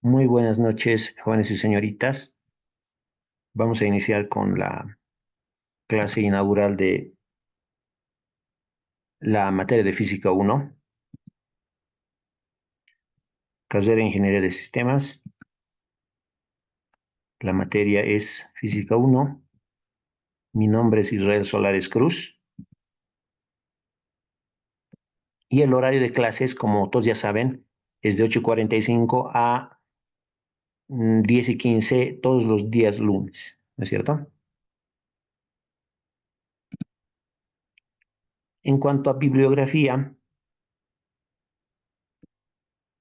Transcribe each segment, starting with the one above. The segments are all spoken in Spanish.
Muy buenas noches, jóvenes y señoritas. Vamos a iniciar con la clase inaugural de la materia de Física 1, carrera de Ingeniería de Sistemas. La materia es Física 1. Mi nombre es Israel Solares Cruz. Y el horario de clases, como todos ya saben, es de 8:45 a 10:15 todos los días lunes, ¿no es cierto? En cuanto a bibliografía,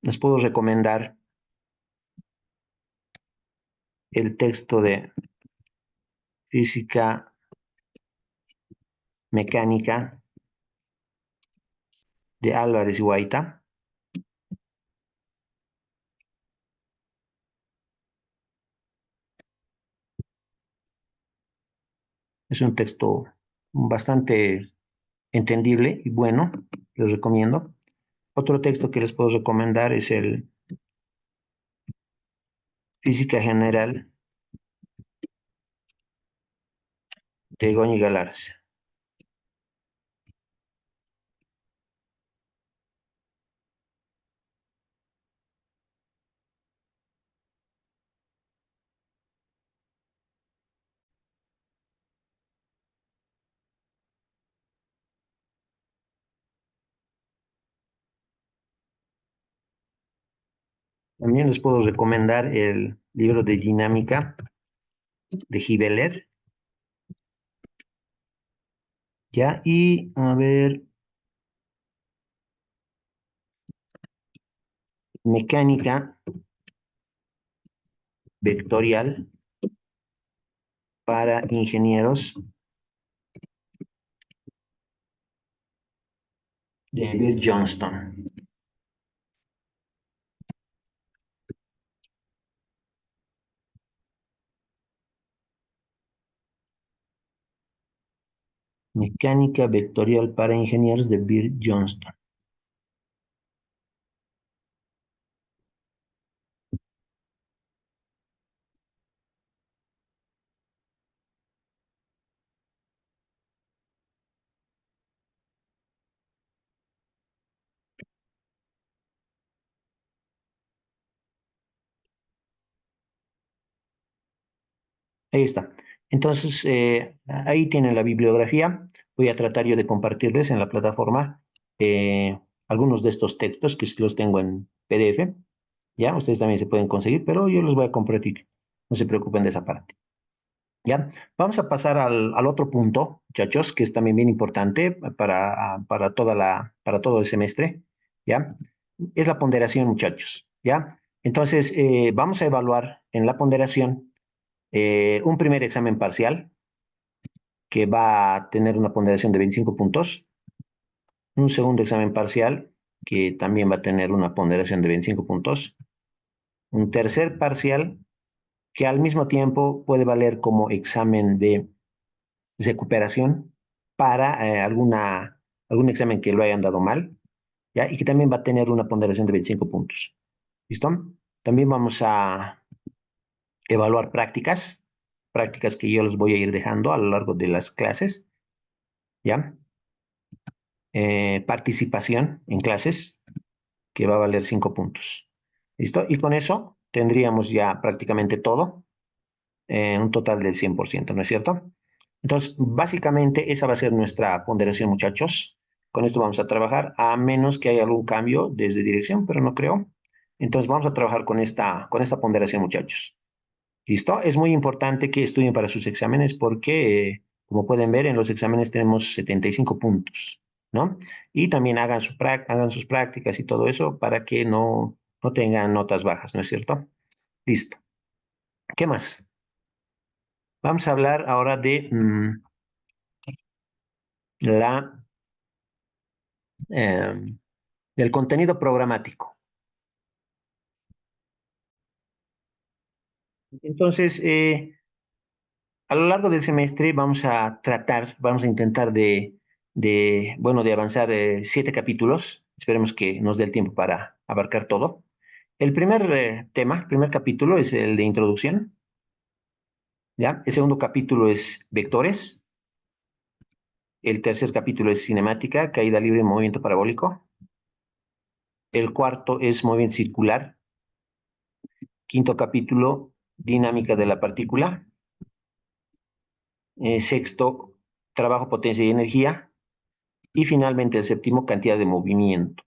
les puedo recomendar el texto de Física Mecánica de Álvarez y Guaita. Es un texto bastante entendible y bueno, les recomiendo. Otro texto que les puedo recomendar es el Física General de Goñi Galarza. También les puedo recomendar el libro de dinámica de Gibeler. ¿Ya? Y a ver, mecánica vectorial para ingenieros de Bill Johnston. Mecánica vectorial para ingenieros de Bill Johnston. Ahí está. Entonces, ahí tienen la bibliografía. Voy a tratar yo de compartirles en la plataforma algunos de estos textos que sí los tengo en PDF. Ya, ustedes también se pueden conseguir, pero yo los voy a compartir. No se preocupen de esa parte. Ya, vamos a pasar al otro punto, muchachos, que es también bien importante para todo el semestre. Ya, es la ponderación, muchachos. Ya, entonces vamos a evaluar en la ponderación un primer examen parcial que va a tener una ponderación de 25 puntos, un segundo examen parcial que también va a tener una ponderación de 25 puntos, un tercer parcial que al mismo tiempo puede valer como examen de recuperación para algún examen que lo hayan dado mal, ¿ya? Y que también va a tener una ponderación de 25 puntos. ¿Listo? También vamos a evaluar prácticas que yo les voy a ir dejando a lo largo de las clases, ¿ya? Participación en clases, que va a valer 5 puntos. ¿Listo? Y con eso tendríamos ya prácticamente todo, un total del 100%, ¿no es cierto? Entonces, básicamente esa va a ser nuestra ponderación, muchachos. Con esto vamos a trabajar, a menos que haya algún cambio desde dirección, pero no creo. Entonces, vamos a trabajar con esta ponderación, muchachos. ¿Listo? Es muy importante que estudien para sus exámenes porque, como pueden ver, en los exámenes tenemos 75 puntos, ¿no? Y también hagan sus prácticas y todo eso para que no tengan notas bajas, ¿no es cierto? Listo. ¿Qué más? Vamos a hablar ahora de la, eh, del contenido programático. Entonces, a lo largo del semestre vamos a intentar bueno, de avanzar 7 capítulos. Esperemos que nos dé el tiempo para abarcar todo. El primer tema, el primer capítulo es el de introducción, ¿ya? El segundo capítulo es vectores. El tercer capítulo es cinemática, caída libre y movimiento parabólico. El cuarto es movimiento circular. Quinto capítulo, dinámica de la partícula. Sexto, trabajo, potencia y energía. Y finalmente el séptimo, cantidad de movimiento.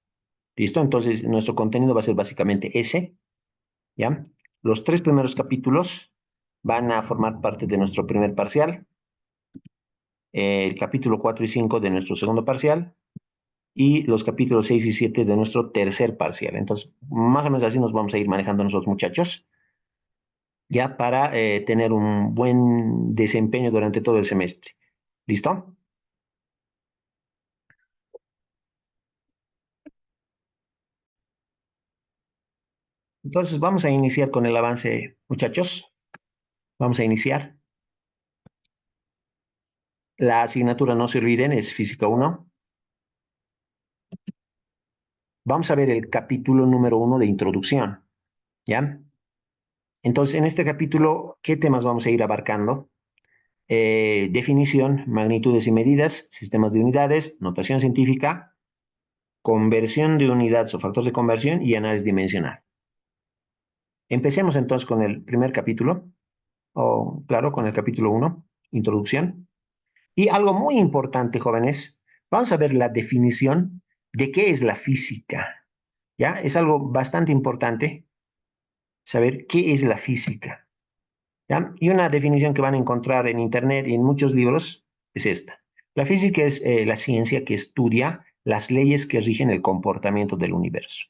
¿Listo? Entonces, nuestro contenido va a ser básicamente ese, ¿ya? Los tres primeros capítulos van a formar parte de nuestro primer parcial, el capítulo 4 y 5 de nuestro segundo parcial, y los capítulos 6 y 7 de nuestro tercer parcial. Entonces, más o menos así nos vamos a ir manejando nosotros, muchachos, ya para tener un buen desempeño durante todo el semestre. ¿Listo? Entonces, vamos a iniciar con el avance, muchachos. Vamos a iniciar. La asignatura, no se olviden, es Física 1. Vamos a ver el capítulo número 1 de introducción, ¿ya? Entonces, en este capítulo, ¿qué temas vamos a ir abarcando? Definición, magnitudes y medidas, sistemas de unidades, notación científica, conversión de unidades o factores de conversión y análisis dimensional. Empecemos entonces con el primer capítulo, o claro, con el capítulo 1, introducción. Y algo muy importante, jóvenes, vamos a ver la definición de qué es la física. ¿Ya? Es algo bastante importante saber qué es la física. ¿Ya? Y una definición que van a encontrar en Internet y en muchos libros es esta. La física es la ciencia que estudia las leyes que rigen el comportamiento del universo,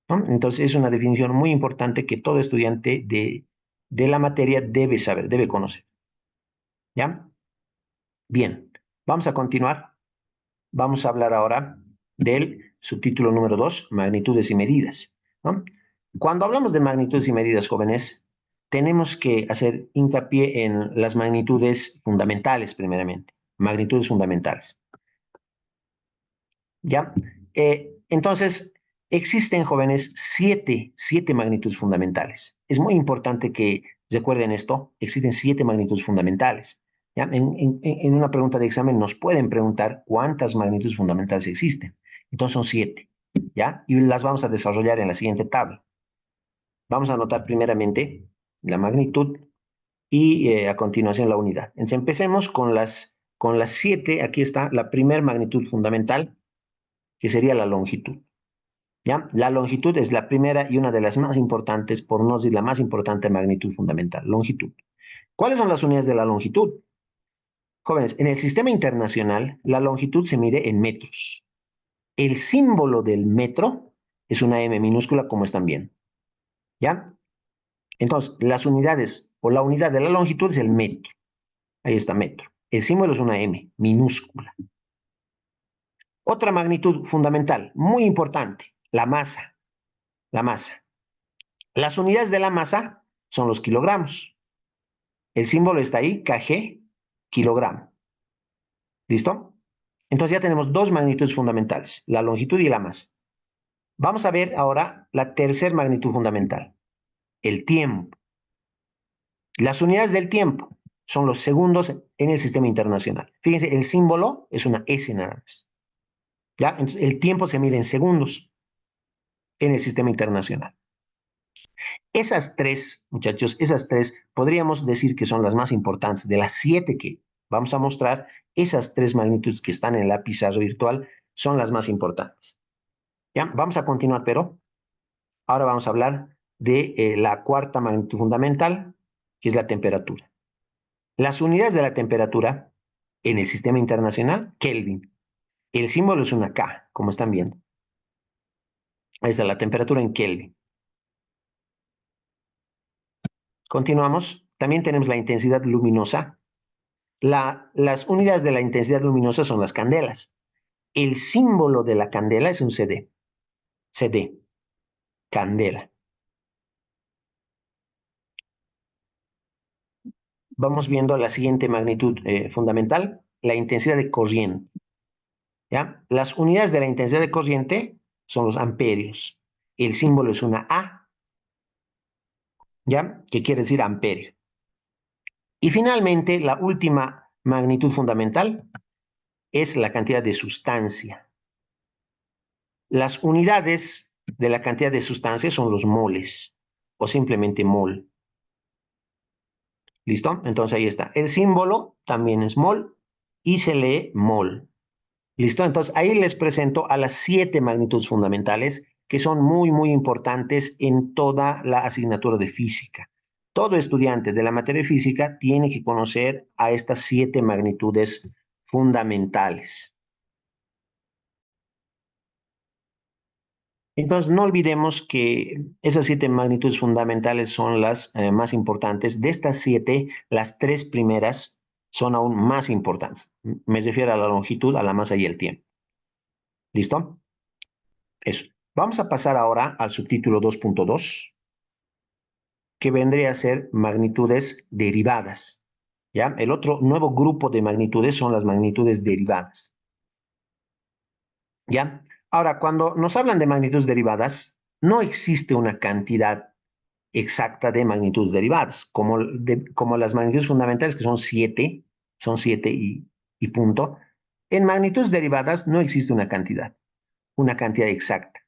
¿no? Entonces es una definición muy importante que todo estudiante de la materia debe saber, debe conocer. ¿Ya? Bien, vamos a continuar. Vamos a hablar ahora del subtítulo número 2, magnitudes y medidas, ¿no? Cuando hablamos de magnitudes y medidas, jóvenes, tenemos que hacer hincapié en las magnitudes fundamentales, primeramente. Magnitudes fundamentales. ¿Ya? Entonces, existen, jóvenes, siete magnitudes fundamentales. Es muy importante que recuerden esto. Existen siete magnitudes fundamentales. ¿Ya? En una pregunta de examen nos pueden preguntar cuántas magnitudes fundamentales existen. Entonces son siete. ¿Ya? Y las vamos a desarrollar en la siguiente tabla. Vamos a anotar primeramente la magnitud y a continuación la unidad. Entonces empecemos con las siete. Aquí está la primera magnitud fundamental, que sería la longitud. ¿Ya? La longitud es la primera y una de las más importantes, por no decir la más importante magnitud fundamental, longitud. ¿Cuáles son las unidades de la longitud? Jóvenes, en el sistema internacional, la longitud se mide en metros. El símbolo del metro es una M minúscula, como están viendo. ¿Ya? Entonces, las unidades o la unidad de la longitud es el metro. Ahí está, metro. El símbolo es una M minúscula. Otra magnitud fundamental, muy importante, la masa. La masa. Las unidades de la masa son los kilogramos. El símbolo está ahí, kg, kilogramo. ¿Listo? Entonces ya tenemos dos magnitudes fundamentales, la longitud y la masa. Vamos a ver ahora la tercera magnitud fundamental, el tiempo. Las unidades del tiempo son los segundos en el sistema internacional. Fíjense, el símbolo es una S nada más. ¿Ya? Entonces, el tiempo se mide en segundos en el sistema internacional. Esas tres, muchachos, esas tres, podríamos decir que son las más importantes. De las siete que vamos a mostrar, esas tres magnitudes que están en la pizarra virtual son las más importantes. ¿Ya? Vamos a continuar, pero ahora vamos a hablar de la cuarta magnitud fundamental, que es la temperatura. Las unidades de la temperatura en el sistema internacional, Kelvin. El símbolo es una K, como están viendo. Ahí está la temperatura en Kelvin. Continuamos. También tenemos la intensidad luminosa. Las unidades de la intensidad luminosa son las candelas. El símbolo de la candela es un CD. CD, candela. Vamos viendo la siguiente magnitud fundamental, la intensidad de corriente. ¿Ya? Las unidades de la intensidad de corriente son los amperios. El símbolo es una A ¿ya? Que quiere decir amperio. Y finalmente, la última magnitud fundamental es la cantidad de sustancia. Las unidades de la cantidad de sustancia son los moles o simplemente mol. ¿Listo? Entonces ahí está. El símbolo también es mol y se lee mol. ¿Listo? Entonces ahí les presento a las 7 magnitudes fundamentales que son muy, muy importantes en toda la asignatura de física. Todo estudiante de la materia de física tiene que conocer a estas 7 magnitudes fundamentales. Entonces, no olvidemos que esas 7 magnitudes fundamentales son las más importantes. De estas 7, las 3 primeras son aún más importantes. Me refiero a la longitud, a la masa y el tiempo. ¿Listo? Eso. Vamos a pasar ahora al subtítulo 2.2, que vendría a ser magnitudes derivadas. ¿Ya? El otro nuevo grupo de magnitudes son las magnitudes derivadas. ¿Ya? Ahora, cuando nos hablan de magnitudes derivadas, no existe una cantidad exacta de magnitudes derivadas, como las magnitudes fundamentales, que son 7 y punto. En magnitudes derivadas no existe una cantidad exacta.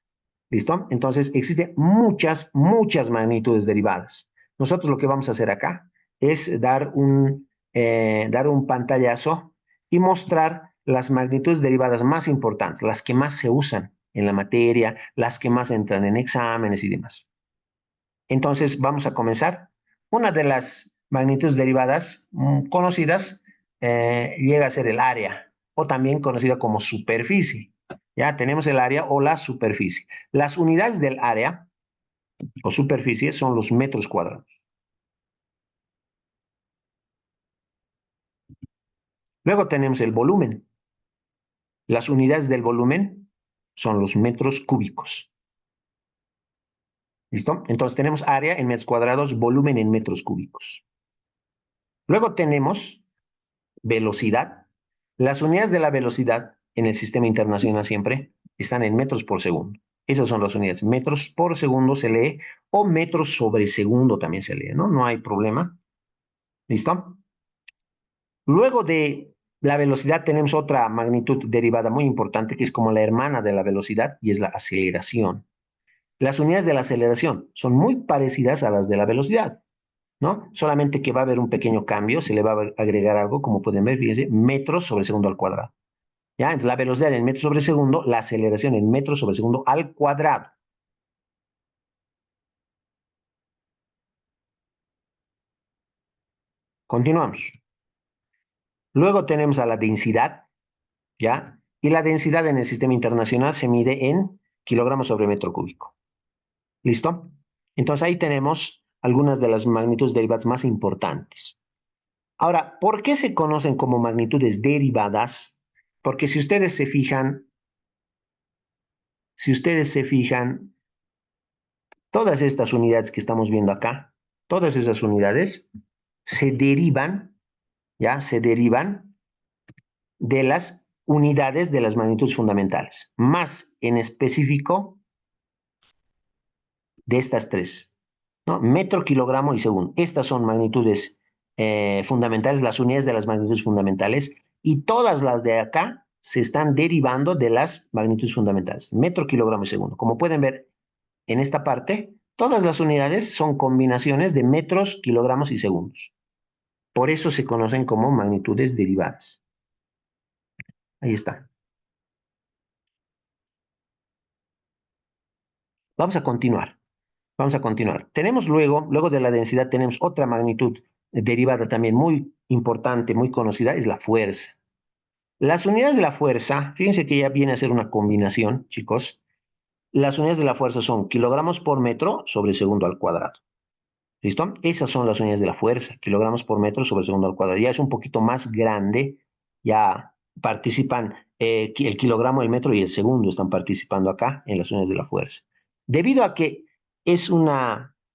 ¿Listo? Entonces, existen muchas, muchas magnitudes derivadas. Nosotros lo que vamos a hacer acá es dar un pantallazo y mostrar las magnitudes derivadas más importantes, las que más se usan en la materia, las que más entran en exámenes y demás. Entonces, vamos a comenzar. Una de las magnitudes derivadas conocidas llega a ser el área, o también conocida como superficie. Ya tenemos el área o la superficie. Las unidades del área o superficie son los metros cuadrados. Luego tenemos el volumen. Las unidades del volumen son los metros cúbicos. ¿Listo? Entonces tenemos área en metros cuadrados, volumen en metros cúbicos. Luego tenemos velocidad. Las unidades de la velocidad en el sistema internacional siempre están en metros por segundo. Esas son las unidades. Metros por segundo se lee o metros sobre segundo también se lee, ¿no? No hay problema. ¿Listo? Luego de la velocidad tenemos otra magnitud derivada muy importante que es como la hermana de la velocidad y es la aceleración. Las unidades de la aceleración son muy parecidas a las de la velocidad, ¿no? Solamente que va a haber un pequeño cambio, se le va a agregar algo, como pueden ver, fíjense, metros sobre segundo al cuadrado. ¿Ya? Entonces, la velocidad en metros sobre segundo, la aceleración en metros sobre segundo al cuadrado. Continuamos. Luego tenemos a la densidad, ¿ya? Y la densidad en el sistema internacional se mide en kilogramos sobre metro cúbico. ¿Listo? Entonces ahí tenemos algunas de las magnitudes derivadas más importantes. Ahora, ¿por qué se conocen como magnitudes derivadas? Porque si ustedes se fijan, todas estas unidades que estamos viendo acá, todas esas unidades se derivan, ¿ya? Se derivan de las unidades de las magnitudes fundamentales, más en específico de estas tres, ¿no? Metro, kilogramo y segundo. Estas son magnitudes fundamentales, las unidades de las magnitudes fundamentales, y todas las de acá se están derivando de las magnitudes fundamentales, metro, kilogramo y segundo. Como pueden ver en esta parte, todas las unidades son combinaciones de metros, kilogramos y segundos. Por eso se conocen como magnitudes derivadas. Ahí está. Vamos a continuar. Vamos a continuar. Tenemos luego de la densidad, tenemos otra magnitud derivada también muy importante, muy conocida, es la fuerza. Las unidades de la fuerza, fíjense que ya viene a ser una combinación, chicos. Las unidades de la fuerza son kilogramos por metro sobre segundo al cuadrado. ¿Listo? Esas son las unidades de la fuerza, kilogramos por metro sobre segundo al cuadrado. Ya es un poquito más grande, ya participan el kilogramo, el metro y el segundo están participando acá en las unidades de la fuerza. Debido a que es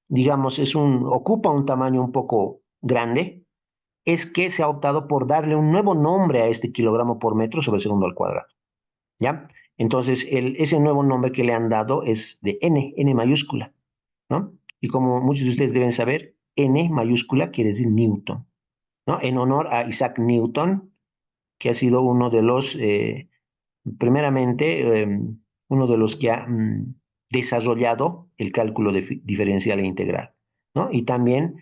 digamos, ocupa un tamaño un poco grande, es que se ha optado por darle un nuevo nombre a este kilogramo por metro sobre segundo al cuadrado. ¿Ya? Entonces, ese nuevo nombre que le han dado es de N mayúscula, ¿no? Y como muchos de ustedes deben saber, N mayúscula quiere decir Newton, ¿no? En honor a Isaac Newton, que ha sido uno de los, primeramente, uno de los que ha desarrollado el cálculo diferencial e integral, ¿no? Y también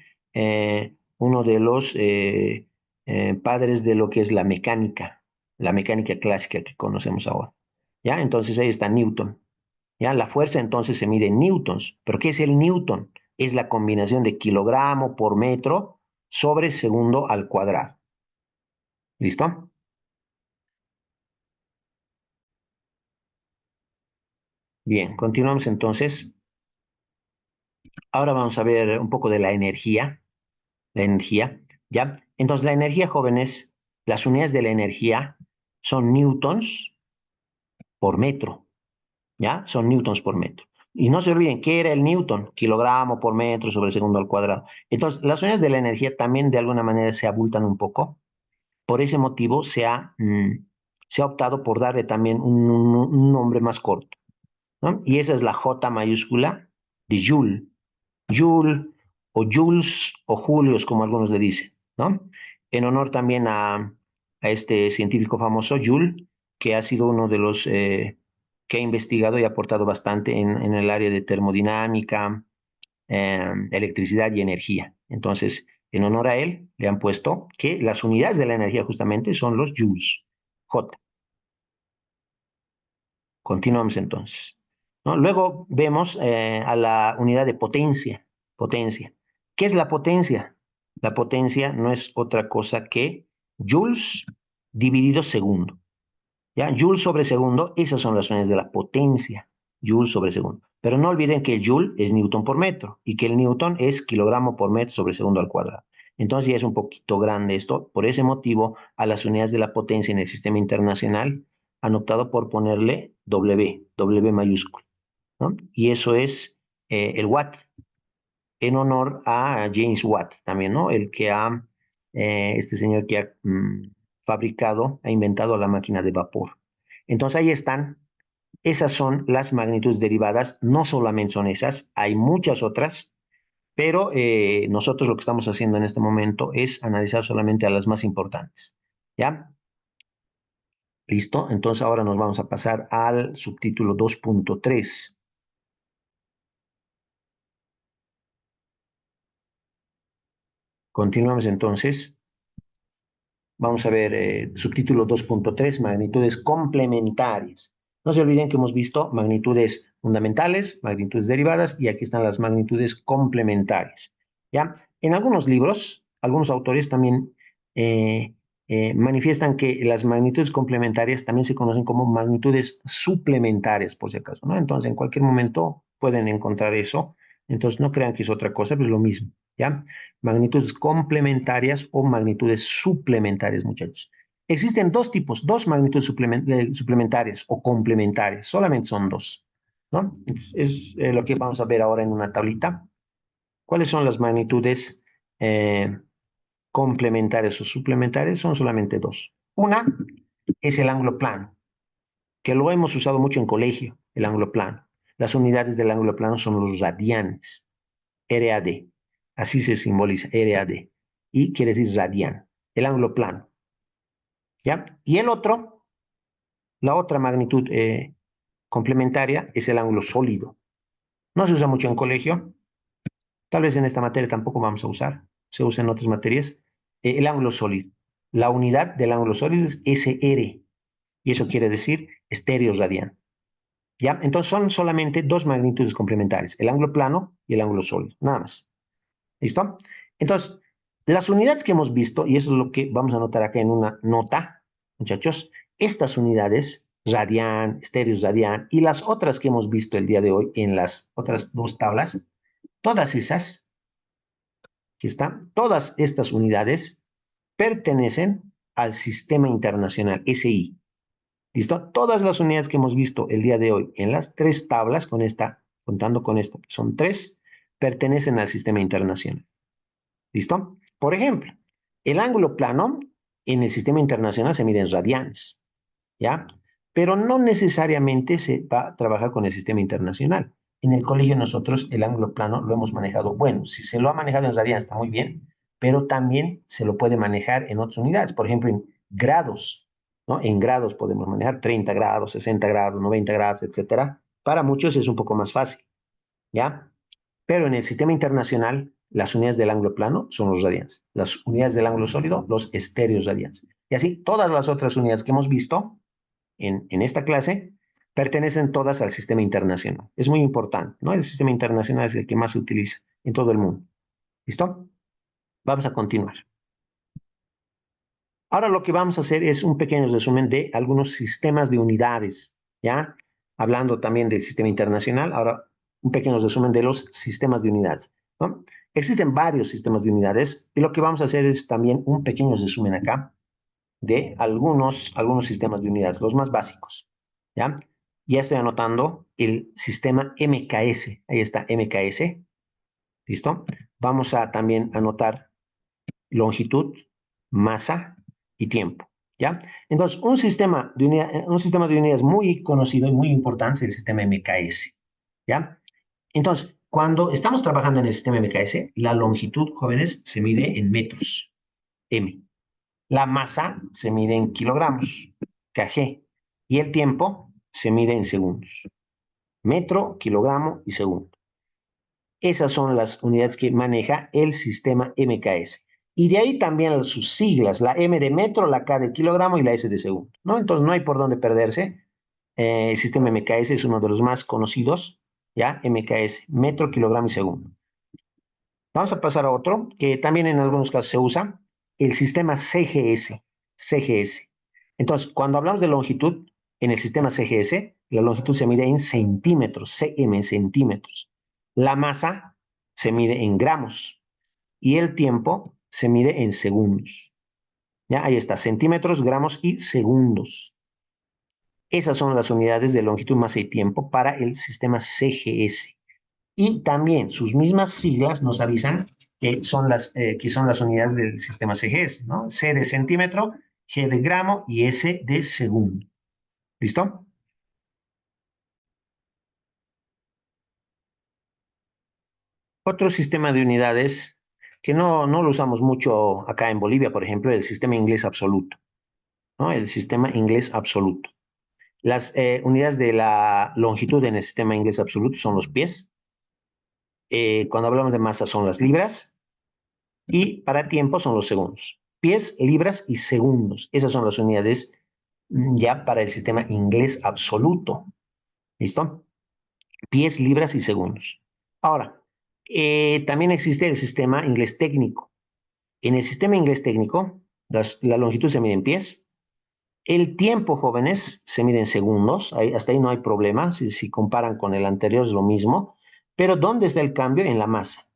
uno de los padres de lo que es la mecánica clásica que conocemos ahora, ¿ya? Entonces ahí está Newton, ¿ya? La fuerza entonces se mide en newtons, pero ¿qué es el newton? Es la combinación de kilogramo por metro sobre segundo al cuadrado. ¿Listo? Bien, continuamos entonces. Ahora vamos a ver un poco de la energía, ¿ya? Entonces, la energía, jóvenes, las unidades de la energía son newtons por metro, ¿ya? Son newtons por metro. Y no se olviden, ¿qué era el newton? Kilogramo por metro sobre segundo al cuadrado. Entonces, las unidades de la energía también de alguna manera se abultan un poco. Por ese motivo se ha optado por darle también un nombre más corto, ¿no? Y esa es la J mayúscula de Joule. Joule o Jules o Julius, como algunos le dicen, ¿no? En honor también a este científico famoso, Joule, que ha sido uno de los que ha investigado y aportado bastante en el área de termodinámica, electricidad y energía. Entonces, en honor a él, le han puesto que las unidades de la energía justamente son los joules, J. Continuamos entonces, ¿no? Luego vemos a la unidad de potencia. Potencia. ¿Qué es la potencia? La potencia no es otra cosa que joules dividido segundo. ¿Ya? Joule sobre segundo, esas son las unidades de la potencia. Joule sobre segundo. Pero no olviden que el joule es newton por metro y que el newton es kilogramo por metro sobre segundo al cuadrado. Entonces ya es un poquito grande esto. Por ese motivo, a las unidades de la potencia en el sistema internacional han optado por ponerle W, W mayúscula, ¿no? Y eso es el watt, en honor a James Watt también, ¿no? El que este señor que ha fabricado, ha inventado la máquina de vapor. Entonces ahí están, esas son las magnitudes derivadas, no solamente son esas, hay muchas otras, pero nosotros lo que estamos haciendo en este momento es analizar solamente a las más importantes, ¿ya? ¿Listo? Entonces ahora nos vamos a pasar al subtítulo 2.3. Continuamos entonces. Vamos a ver subtítulo 2.3, magnitudes complementarias. No se olviden que hemos visto magnitudes fundamentales, magnitudes derivadas, y aquí están las magnitudes complementarias. ¿Ya? En algunos libros, algunos autores también manifiestan que las magnitudes complementarias también se conocen como magnitudes suplementarias, por si acaso, ¿no? Entonces, en cualquier momento pueden encontrar eso. Entonces, no crean que es otra cosa, pero es lo mismo, ¿ya? Magnitudes complementarias o magnitudes suplementarias, muchachos. Existen dos tipos, dos magnitudes suplementarias o complementarias, solamente son dos, ¿no? Es lo que vamos a ver ahora en una tablita. ¿Cuáles son las magnitudes complementarias o suplementarias? Son solamente dos. Una es el ángulo plano, que lo hemos usado mucho en colegio, el ángulo plano. Las unidades del ángulo plano son los radianes. RAD. Así se simboliza, RAD. Y quiere decir radian, el ángulo plano. ¿Ya? Y el otro, la otra magnitud complementaria es el ángulo sólido. No se usa mucho en colegio, tal vez en esta materia tampoco vamos a usar, se usa en otras materias. El ángulo sólido. La unidad del ángulo sólido es SR, y eso quiere decir estéreo radian. ¿Ya? Entonces son solamente dos magnitudes complementarias, el ángulo plano y el ángulo sólido, nada más. ¿Listo? Entonces, las unidades que hemos visto, y eso es lo que vamos a anotar acá en una nota, muchachos, estas unidades, radian, estéreos radian, y las otras que hemos visto el día de hoy en las otras dos tablas, todas esas, que están, todas estas unidades pertenecen al sistema internacional, SI. ¿Listo? Todas las unidades que hemos visto el día de hoy en las tres tablas, con esta, contando con esta, son tres, pertenecen al sistema internacional. ¿Listo? Por ejemplo, el ángulo plano en el sistema internacional se mide en radianes, ¿ya? Pero no necesariamente se va a trabajar con el sistema internacional. en el colegio nosotros el ángulo plano lo hemos manejado. Bueno, si se lo ha manejado en radianes está muy bien, pero también se lo puede manejar en otras unidades, por ejemplo, en grados, ¿no? En grados podemos manejar 30 grados, 60 grados, 90 grados, etcétera. Para muchos es un poco más fácil, ¿ya? Pero en el sistema internacional, las unidades del ángulo plano son los radianes. Las unidades del ángulo sólido, los estéreos radianes. Y así, todas las otras unidades que hemos visto en esta clase pertenecen todas al sistema internacional. Es muy importante, ¿no? El sistema internacional es el que más se utiliza en todo el mundo. ¿Listo? Vamos a continuar. Ahora lo que vamos a hacer es un pequeño resumen de algunos sistemas de unidades, ¿ya? Hablando también del sistema internacional, ahora un pequeño resumen de los sistemas de unidades, ¿no? Existen varios sistemas de unidades y lo que vamos a hacer es también un pequeño resumen acá de algunos sistemas de unidades, los más básicos, ¿ya? Ya estoy anotando el sistema MKS, ahí está MKS, ¿listo? Vamos a también anotar longitud, masa y tiempo, ¿ya? Entonces, un sistema de unidades muy conocido y muy importante es el sistema MKS, ¿ya? Entonces, cuando estamos trabajando en el sistema MKS, la longitud, jóvenes, se mide en metros, M. La masa se mide en kilogramos, kg, y el tiempo se mide en segundos, metro, kilogramo y segundo. Esas son las unidades que maneja el sistema MKS. Y de ahí también sus siglas, la M de metro, la K de kilogramo y la S de segundo, ¿no? Entonces no hay por dónde perderse. El sistema MKS es uno de los más conocidos, ¿ya? MKS, metro, kilogramo y segundo. Vamos a pasar a otro que también en algunos casos se usa, el sistema CGS. CGS. Entonces, cuando hablamos de longitud, en el sistema CGS, la longitud se mide en centímetros, cm, centímetros. La masa se mide en gramos y el tiempo se mide en segundos. Ya, ahí está, centímetros, gramos y segundos. Esas son las unidades de longitud, masa y tiempo para el sistema CGS. Y también sus mismas siglas nos avisan que son las unidades del sistema CGS, ¿no? C de centímetro, G de gramo y S de segundo. ¿Listo? Otro sistema de unidades que no lo usamos mucho acá en Bolivia, por ejemplo, el sistema inglés absoluto, ¿no? El sistema inglés absoluto. Las unidades de la longitud en el sistema inglés absoluto son los pies. Cuando hablamos de masa son las libras. Y para tiempo son los segundos. Pies, libras y segundos. Esas son las unidades ya para el sistema inglés absoluto. ¿Listo? Pies, libras y segundos. Ahora, también existe el sistema inglés técnico. En el sistema inglés técnico, la longitud se mide en pies. El tiempo, jóvenes, se mide en segundos. Hasta ahí no hay problema. Si comparan con el anterior es lo mismo. Pero ¿dónde está el cambio? En la masa.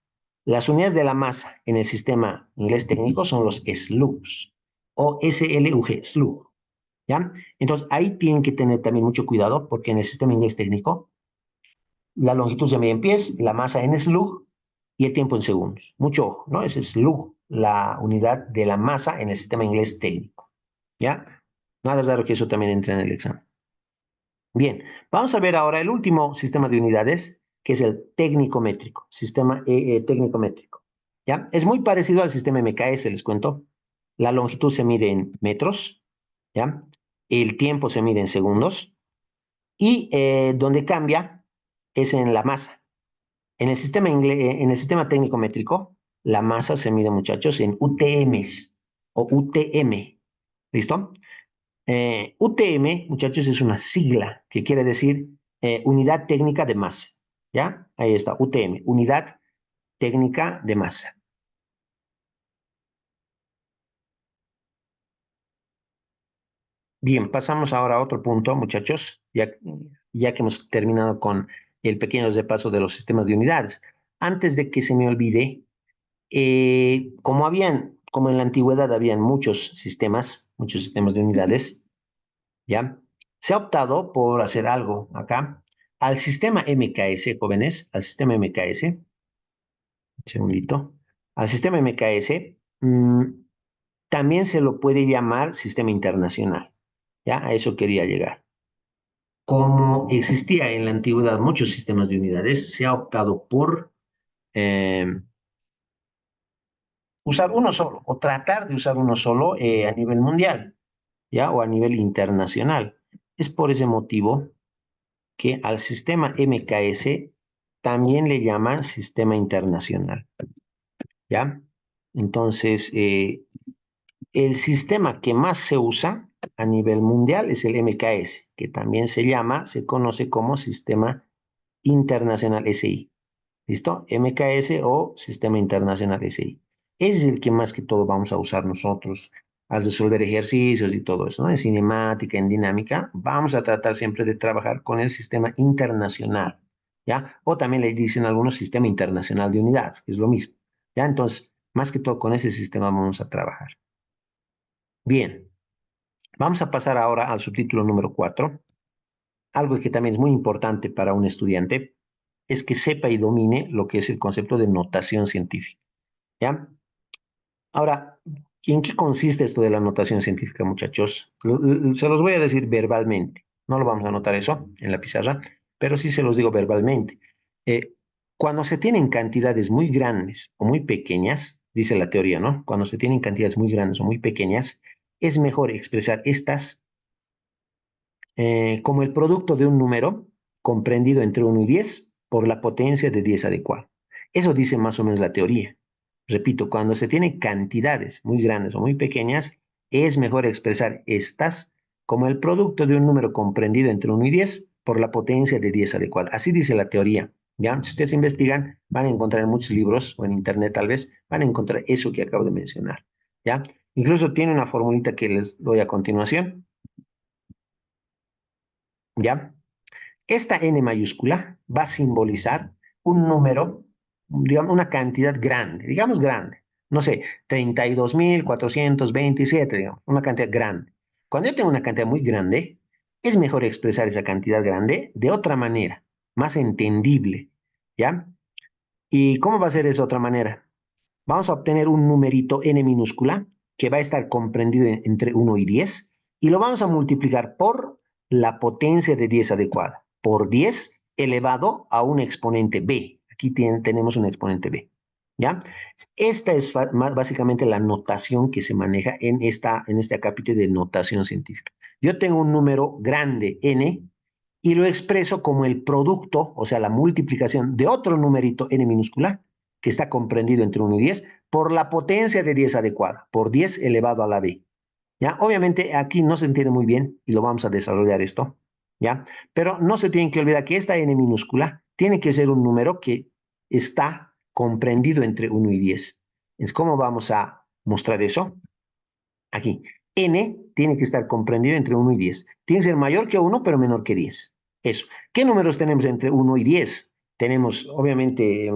Las unidades de la masa en el sistema inglés técnico son los slugs o SLUG, slug. ¿Ya? Entonces ahí tienen que tener también mucho cuidado porque en el sistema inglés técnico la longitud se mide en pies, la masa en slug y el tiempo en segundos. Mucho ojo, ¿no? Es slug, la unidad de la masa en el sistema inglés técnico. ¿Ya? Nada raro que eso también entre en el examen. Bien, vamos a ver ahora el último sistema de unidades, que es el técnico métrico, sistema técnico métrico. ¿Ya? Es muy parecido al sistema MKS, les cuento. La longitud se mide en metros, ¿ya? El tiempo se mide en segundos y donde cambia es en la masa. En el sistema técnico métrico, la masa se mide, muchachos, en UTMs o UTM. ¿Listo? UTM, muchachos, es una sigla que quiere decir unidad técnica de masa. ¿Ya? Ahí está, UTM, unidad técnica de masa. Bien, pasamos ahora a otro punto, muchachos, ya que hemos terminado con el pequeño repaso de los sistemas de unidades. Antes de que se me olvide, como en la antigüedad habían muchos sistemas de unidades, ¿ya? Se ha optado por hacer algo acá. Al sistema MKS, jóvenes, al sistema MKS, un segundito, al sistema MKS, también se lo puede llamar sistema internacional, ¿ya? A eso quería llegar. Como existía en la antigüedad muchos sistemas de unidades, se ha optado por eh, usar uno solo o tratar de usar uno solo a nivel mundial, ¿ya? O a nivel internacional. Es por ese motivo que al sistema MKS también le llaman sistema internacional, ¿ya? Entonces, el sistema que más se usa a nivel mundial es el MKS, que también se conoce como sistema internacional SI. ¿Listo? MKS o Sistema Internacional SI. Ese es el que más que todo vamos a usar nosotros al resolver ejercicios y todo eso, ¿no? En cinemática, en dinámica, vamos a tratar siempre de trabajar con el sistema internacional, ¿ya? O también le dicen algunos sistema internacional de unidades, que es lo mismo, ¿ya? Entonces, más que todo con ese sistema vamos a trabajar. Bien, vamos a pasar ahora al subtítulo número 4. Algo que también es muy importante para un estudiante es que sepa y domine lo que es el concepto de notación científica, ¿ya? Ahora, ¿en qué consiste esto de la notación científica, muchachos? Se los voy a decir verbalmente. No lo vamos a anotar eso en la pizarra, pero sí se los digo verbalmente. Eh, Cuando se tienen cantidades muy grandes o muy pequeñas, dice la teoría, ¿no? Cuando se tienen cantidades muy grandes o muy pequeñas, es mejor expresar estas como el producto de un número comprendido entre 1 y 10 por la potencia de 10 adecuada. Eso dice más o menos la teoría. Repito, cuando se tienen cantidades muy grandes o muy pequeñas, es mejor expresar estas como el producto de un número comprendido entre 1 y 10 por la potencia de 10 adecuada. Así dice la teoría. ¿Ya? Si ustedes investigan, van a encontrar en muchos libros o en internet tal vez, van a encontrar eso que acabo de mencionar. ¿Ya? Incluso tiene una formulita que les doy a continuación. ¿Ya? Esta N mayúscula va a simbolizar un número, digamos, una cantidad grande, digamos grande, no sé, 32.427, digamos, una cantidad grande. Cuando yo tengo una cantidad muy grande, es mejor expresar esa cantidad grande de otra manera, más entendible, ¿ya? ¿Y cómo va a ser esa otra manera? Vamos a obtener un numerito n minúscula que va a estar comprendido entre 1 y 10 y lo vamos a multiplicar por la potencia de 10 adecuada, por 10 elevado a un exponente b. Aquí tenemos un exponente b. ¿Ya? Esta es básicamente la notación que se maneja en este capítulo de notación científica. Yo tengo un número grande, n, y lo expreso como el producto, o sea, la multiplicación de otro numerito n minúscula, que está comprendido entre 1 y 10, por la potencia de 10 adecuada, por 10 elevado a la b. ¿Ya? Obviamente aquí no se entiende muy bien y lo vamos a desarrollar esto, ¿ya? Pero no se tienen que olvidar que esta n minúscula tiene que ser un número que está comprendido entre 1 y 10. Entonces, ¿cómo vamos a mostrar eso? Aquí. N tiene que estar comprendido entre 1 y 10. Tiene que ser mayor que 1, pero menor que 10. Eso. ¿Qué números tenemos entre 1 y 10? Tenemos, obviamente,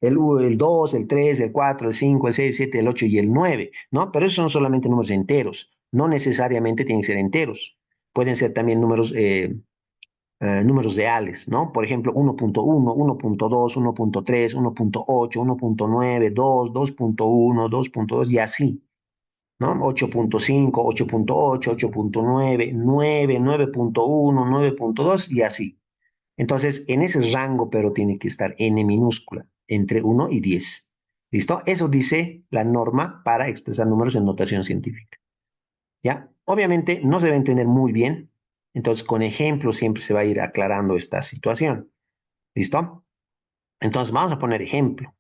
el 2, el 3, el 4, el 5, el 6, el 7, el 8 y el 9, ¿no? Pero esos son solamente números enteros. No necesariamente tienen que ser enteros. Pueden ser también números reales, ¿no? Por ejemplo, 1.1, 1.2, 1.3, 1.8, 1.9, 2, 2.1, 2.2 y así. ¿No? 8.5, 8.8, 8.9, 9, 9.1, 9.2 y así. Entonces, en ese rango, pero tiene que estar n minúscula, entre 1 y 10. ¿Listo? Eso dice la norma para expresar números en notación científica. ¿Ya? Obviamente no se debe entender muy bien, entonces con ejemplos siempre se va a ir aclarando esta situación. ¿Listo? Entonces vamos a poner ejemplo.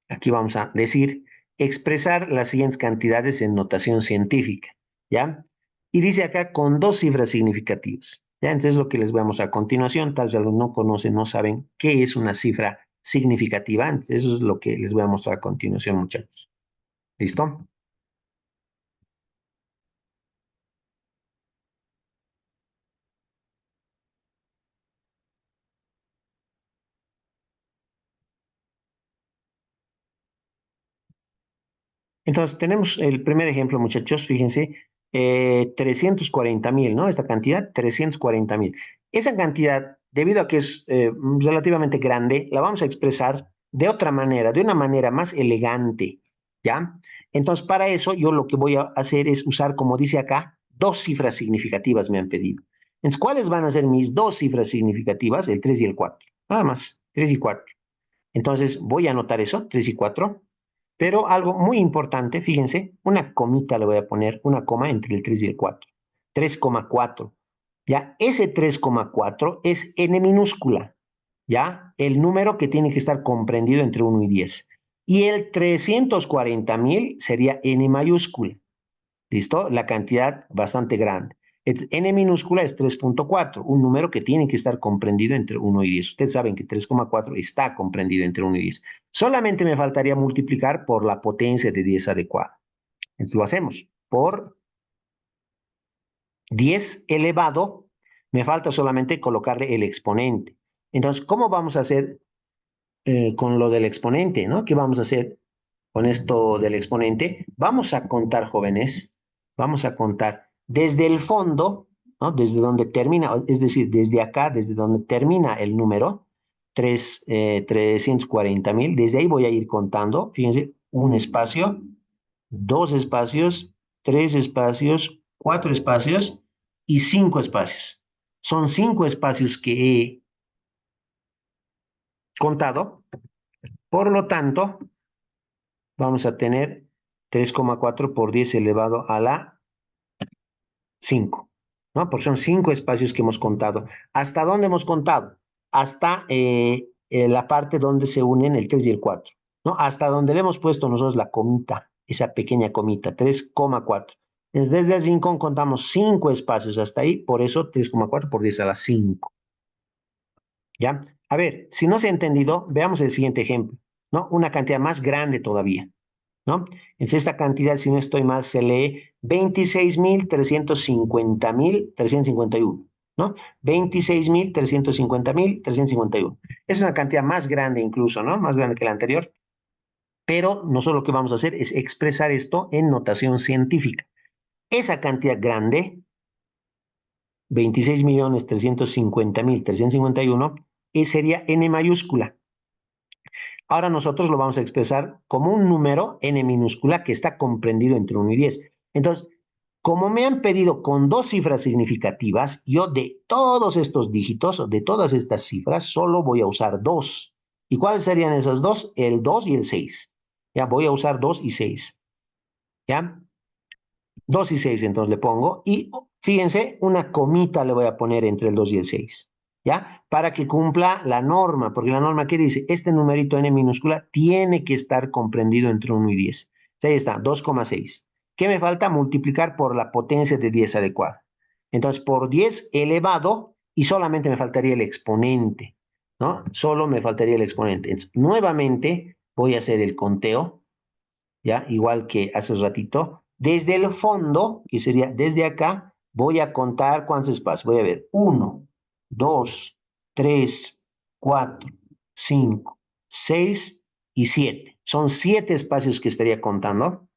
Aquí vamos a decir expresar las siguientes cantidades en notación científica, ¿ya? Y dice acá con dos cifras significativas, ¿ya? Entonces lo que les voy a mostrar a continuación, tal vez algunos no conocen, no saben qué es una cifra significativa, entonces eso es lo que les voy a mostrar a continuación, muchachos. ¿Listo? Entonces tenemos el primer ejemplo, muchachos, fíjense, 340.000, ¿no? Esta cantidad, 340.000. Esa cantidad, debido a que es relativamente grande, la vamos a expresar de otra manera, de una manera más elegante, ¿ya? Entonces, para eso, yo lo que voy a hacer es usar, como dice acá, dos cifras significativas me han pedido. Entonces, ¿cuáles van a ser mis dos cifras significativas? El 3 y el 4. Nada más, 3 y 4. Entonces, voy a anotar eso, 3 y 4. Pero algo muy importante, fíjense, una comita le voy a poner, una coma entre el 3 y el 4. 3,4. Ya, ese 3,4 es n minúscula. ¿Ya? El número que tiene que estar comprendido entre 1 y 10. Y el 340.000 sería n mayúscula. ¿Listo? La cantidad bastante grande. N minúscula es 3,4, un número que tiene que estar comprendido entre 1 y 10. Ustedes saben que 3,4 está comprendido entre 1 y 10. Solamente me faltaría multiplicar por la potencia de 10 adecuada. Entonces lo hacemos por 10 elevado, me falta solamente colocarle el exponente. Entonces, ¿cómo vamos a hacer con lo del exponente, ¿no? ¿Qué vamos a hacer con esto del exponente? Vamos a contar, jóvenes, vamos a contar desde el fondo, ¿no? Desde donde termina, es decir, desde acá, desde donde termina el número, 340.000, desde ahí voy a ir contando, fíjense, un espacio, dos espacios, tres espacios, cuatro espacios y cinco espacios. Son cinco espacios que he contado. Por lo tanto, vamos a tener 3,4 por 10 elevado a la 5, ¿no? Porque son 5 espacios que hemos contado. ¿Hasta dónde hemos contado? Hasta la parte donde se unen el 3 y el 4, ¿no? Hasta donde le hemos puesto nosotros la comita, esa pequeña comita, 3,4. Desde el 5 contamos 5 espacios hasta ahí, por eso 3,4 por 10 a la 5. ¿Ya? A ver, si no se ha entendido, veamos el siguiente ejemplo, ¿no? Una cantidad más grande todavía, ¿no? Entonces esta cantidad, si no estoy mal, se lee 26.350.351, ¿no? 26.350.351. Es una cantidad más grande incluso, ¿no? Más grande que la anterior. Pero nosotros lo que vamos a hacer es expresar esto en notación científica. Esa cantidad grande, 26.350.351, sería n mayúscula. Ahora nosotros lo vamos a expresar como un número n minúscula que está comprendido entre 1 y 10. Entonces, como me han pedido con dos cifras significativas, yo de todos estos dígitos, de todas estas cifras, solo voy a usar dos. ¿Y cuáles serían esas dos? El 2 y el 6. Ya voy a usar 2 y 6. ¿Ya? 2 y 6 entonces le pongo. Y fíjense, una comita le voy a poner entre el 2 y el 6. ¿Ya? Para que cumpla la norma, porque la norma que dice, este numerito n minúscula tiene que estar comprendido entre 1 y 10. Entonces, ahí está, 2,6. ¿Qué me falta? Multiplicar por la potencia de 10 adecuada. Entonces, por 10 elevado, y solamente me faltaría el exponente, ¿no? Solo me faltaría el exponente. Entonces, nuevamente voy a hacer el conteo, ¿ya? Igual que hace ratito. Desde el fondo, que sería desde acá, voy a contar cuántos espacios. Voy a ver, 1, 2, 3, 4, 5, 6 y 7. Son 7 espacios que estaría contando,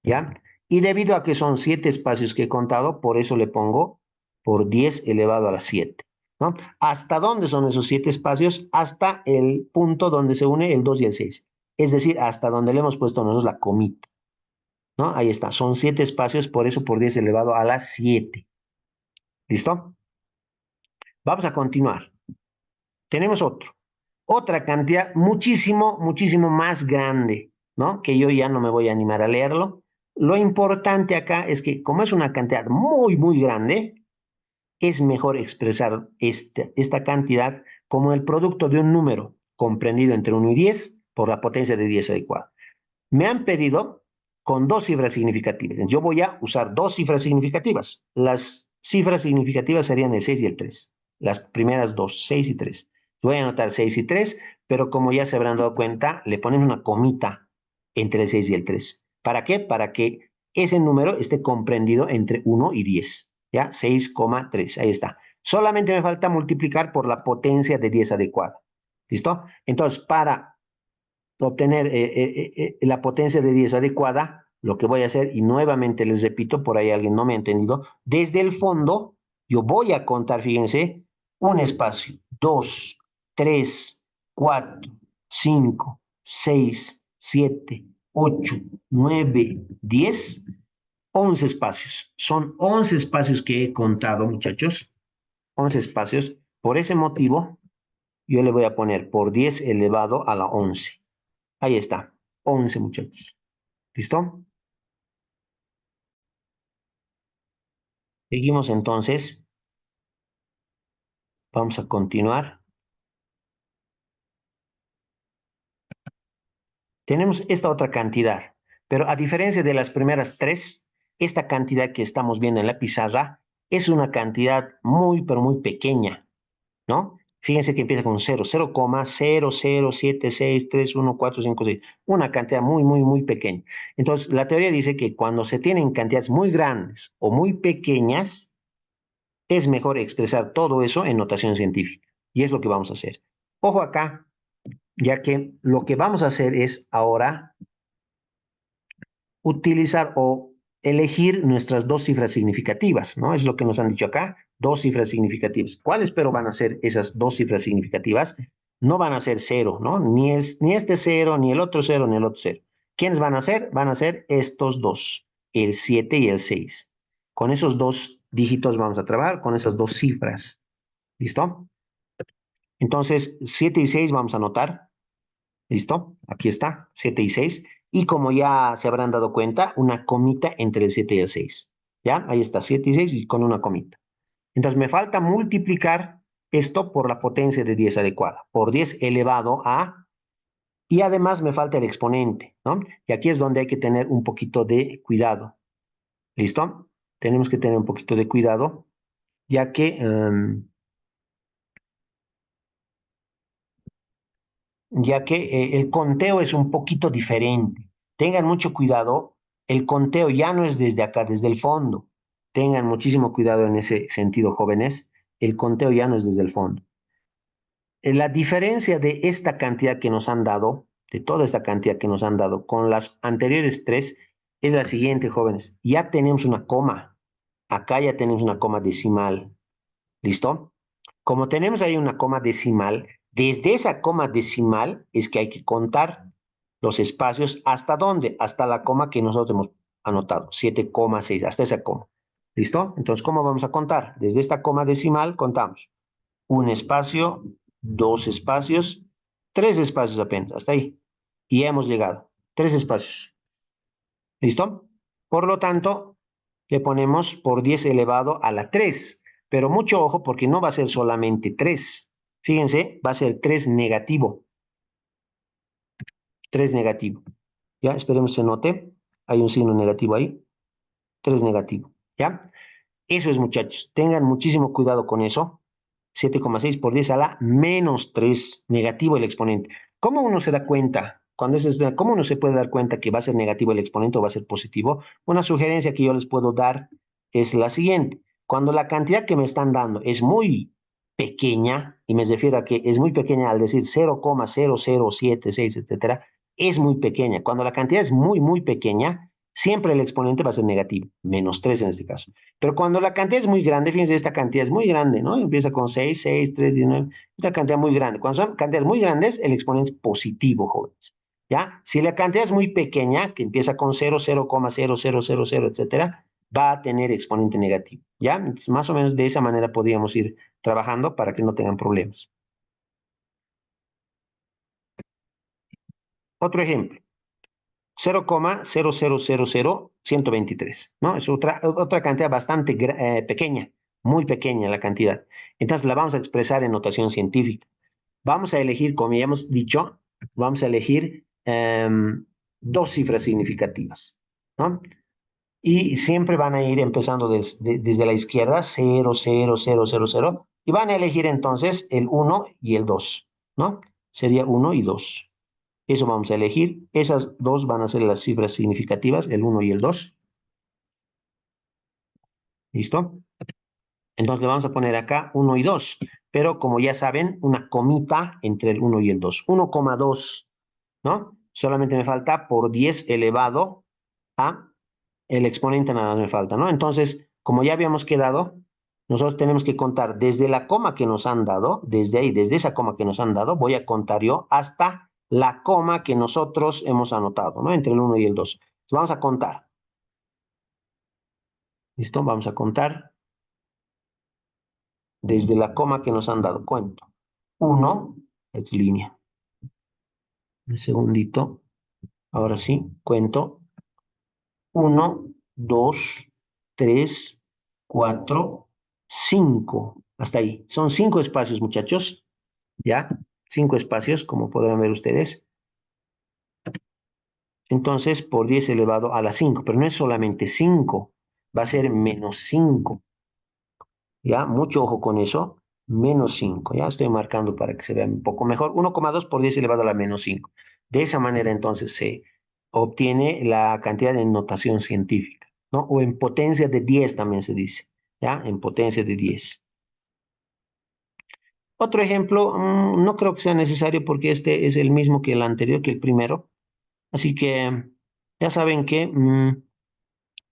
¿ya? Y debido a que son 7 espacios que he contado, por eso le pongo por 10 elevado a la 7, ¿no? ¿Hasta dónde son esos 7 espacios? Hasta el punto donde se une el 2 y el 6. Es decir, hasta donde le hemos puesto nosotros la comita, ¿no? Ahí está, son 7 espacios, por eso por 10 elevado a la 7. ¿Listo? Vamos a continuar. Tenemos otra cantidad muchísimo, muchísimo más grande, ¿no? Que yo ya no me voy a animar a leerlo. Lo importante acá es que como es una cantidad muy, muy grande, es mejor expresar esta cantidad como el producto de un número comprendido entre 1 y 10 por la potencia de 10 adecuada. Me han pedido con dos cifras significativas. Yo voy a usar dos cifras significativas. Las cifras significativas serían el 6 y el 3. Las primeras dos, 6 y 3. Voy a anotar 6 y 3, pero como ya se habrán dado cuenta, le ponemos una comita entre el 6 y el 3. ¿Para qué? Para que ese número esté comprendido entre 1 y 10. ¿Ya? 6,3. Ahí está. Solamente me falta multiplicar por la potencia de 10 adecuada. ¿Listo? Entonces, para obtener la potencia de 10 adecuada, lo que voy a hacer, y nuevamente les repito, por ahí alguien no me ha entendido, desde el fondo yo voy a contar, fíjense, un espacio, 2, 3, 4, 5, 6, 7, 8, 9, 10, 11 espacios. Son 11 espacios que he contado, muchachos. 11 espacios. Por ese motivo, yo le voy a poner por 10 elevado a la 11. Ahí está. 11, muchachos. ¿Listo? Seguimos entonces. Vamos a continuar. Tenemos esta otra cantidad, pero a diferencia de las primeras tres, esta cantidad que estamos viendo en la pizarra es una cantidad muy, pero muy pequeña, ¿no? Fíjense que empieza con 0, 0,00763145, una cantidad muy, muy, muy pequeña. Entonces, la teoría dice que cuando se tienen cantidades muy grandes o muy pequeñas, es mejor expresar todo eso en notación científica. Y es lo que vamos a hacer. Ojo acá, ya que lo que vamos a hacer es ahora utilizar o elegir nuestras dos cifras significativas, ¿no? Es lo que nos han dicho acá, dos cifras significativas. ¿Cuáles pero van a ser esas dos cifras significativas? No van a ser cero, ¿no? Ni este cero, ni el otro cero, ni el otro cero. ¿Quiénes van a ser? Van a ser estos dos, el 7 y el 6. Con esos dos dígitos vamos a trabajar, con esas dos cifras. ¿Listo? Entonces, 7 y 6 vamos a anotar. ¿Listo? Aquí está, 7 y 6. Y como ya se habrán dado cuenta, una comita entre el 7 y el 6. ¿Ya? Ahí está, 7 y 6 y con una comita. Entonces me falta multiplicar esto por la potencia de 10 adecuada, por 10 elevado a, y además me falta el exponente, ¿no? Y aquí es donde hay que tener un poquito de cuidado. ¿Listo? Tenemos que tener un poquito de cuidado, ya que el conteo es un poquito diferente. Tengan mucho cuidado, el conteo ya no es desde acá, desde el fondo. Tengan muchísimo cuidado en ese sentido, jóvenes. El conteo ya no es desde el fondo. La diferencia de esta cantidad que nos han dado, de toda esta cantidad que nos han dado, con las anteriores tres, es la siguiente, jóvenes. Ya tenemos una coma. Acá ya tenemos una coma decimal. ¿Listo? Como tenemos ahí una coma decimal, desde esa coma decimal es que hay que contar los espacios hasta dónde, hasta la coma que nosotros hemos anotado, 7,6, hasta esa coma. ¿Listo? Entonces, ¿cómo vamos a contar? Desde esta coma decimal contamos un espacio, dos espacios, tres espacios apenas, hasta ahí. Y hemos llegado. Tres espacios. ¿Listo? Por lo tanto, le ponemos por 10 elevado a la 3. Pero mucho ojo porque no va a ser solamente 3. Fíjense, va a ser 3 negativo. 3 negativo. Ya, esperemos se note. Hay un signo negativo ahí. 3 negativo. ¿Ya? Eso es, muchachos. Tengan muchísimo cuidado con eso. 7,6 por 10 a la menos 3 negativo el exponente. ¿Cómo uno se da cuenta? ¿Cómo uno se puede dar cuenta que va a ser negativo el exponente o va a ser positivo? Una sugerencia que yo les puedo dar es la siguiente. Cuando la cantidad que me están dando es muy pequeña, y me refiero a que es muy pequeña al decir 0,0076, etcétera, es muy pequeña. Cuando la cantidad es muy, muy pequeña, siempre el exponente va a ser negativo, menos 3 en este caso. Pero cuando la cantidad es muy grande, fíjense, esta cantidad es muy grande, ¿no? Empieza con 6, 6, 3, 19, una cantidad muy grande. Cuando son cantidades muy grandes, el exponente es positivo, jóvenes. ¿Ya? Si la cantidad es muy pequeña, que empieza con 0, 0,0000, etcétera, va a tener exponente negativo. ¿Ya? Entonces, más o menos de esa manera podríamos ir trabajando para que no tengan problemas. Otro ejemplo. 0,0000123, ¿no? Es otra cantidad bastante pequeña, muy pequeña la cantidad. Entonces la vamos a expresar en notación científica. Vamos a elegir, como ya hemos dicho, vamos a elegir dos cifras significativas, ¿no? Y siempre van a ir empezando desde la izquierda, 0, 0, 0, 0, 0, y van a elegir entonces el 1 y el 2, ¿no? Sería 1 y 2. Eso vamos a elegir. Esas dos van a ser las cifras significativas, el 1 y el 2. ¿Listo? Entonces le vamos a poner acá 1 y 2. Pero como ya saben, una comita entre el 1 y el 2. 1,2, ¿no? Solamente me falta por 10 elevado a el exponente nada más me falta, ¿no? Entonces, como ya habíamos quedado, nosotros tenemos que contar desde la coma que nos han dado, desde ahí, desde esa coma que nos han dado, voy a contar yo hasta la coma que nosotros hemos anotado, ¿no? Entre el 1 y el 2. Entonces, vamos a contar. ¿Listo? Vamos a contar desde la coma que nos han dado. Cuento. 1, es línea. Un segundito. Ahora sí, cuento. 1, 2, 3, 4, 5. Hasta ahí. Son 5 espacios, muchachos. ¿Ya? 5 espacios, como podrán ver ustedes. Entonces, por 10 elevado a la 5. Pero no es solamente 5. Va a ser menos 5. ¿Ya? Mucho ojo con eso. Menos 5. Ya estoy marcando para que se vea un poco mejor. 1,2 por 10 elevado a la menos 5. De esa manera, entonces, se obtiene la cantidad de notación científica, ¿no? O en potencia de 10 también se dice. ¿Ya? En potencia de 10. Otro ejemplo, no creo que sea necesario porque este es el mismo que el anterior, que el primero. Así que ya saben que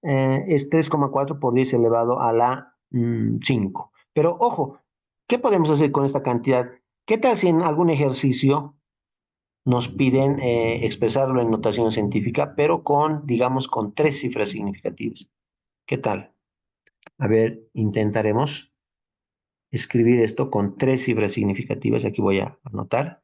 es 3,4 por 10 elevado a la 5. Pero ojo, ¿qué podemos hacer con esta cantidad? ¿Qué tal si en algún ejercicio nos piden expresarlo en notación científica, pero con, digamos, con 3 cifras significativas? ¿Qué tal? A ver, intentaremos escribir esto con 3 cifras significativas. Aquí voy a anotar.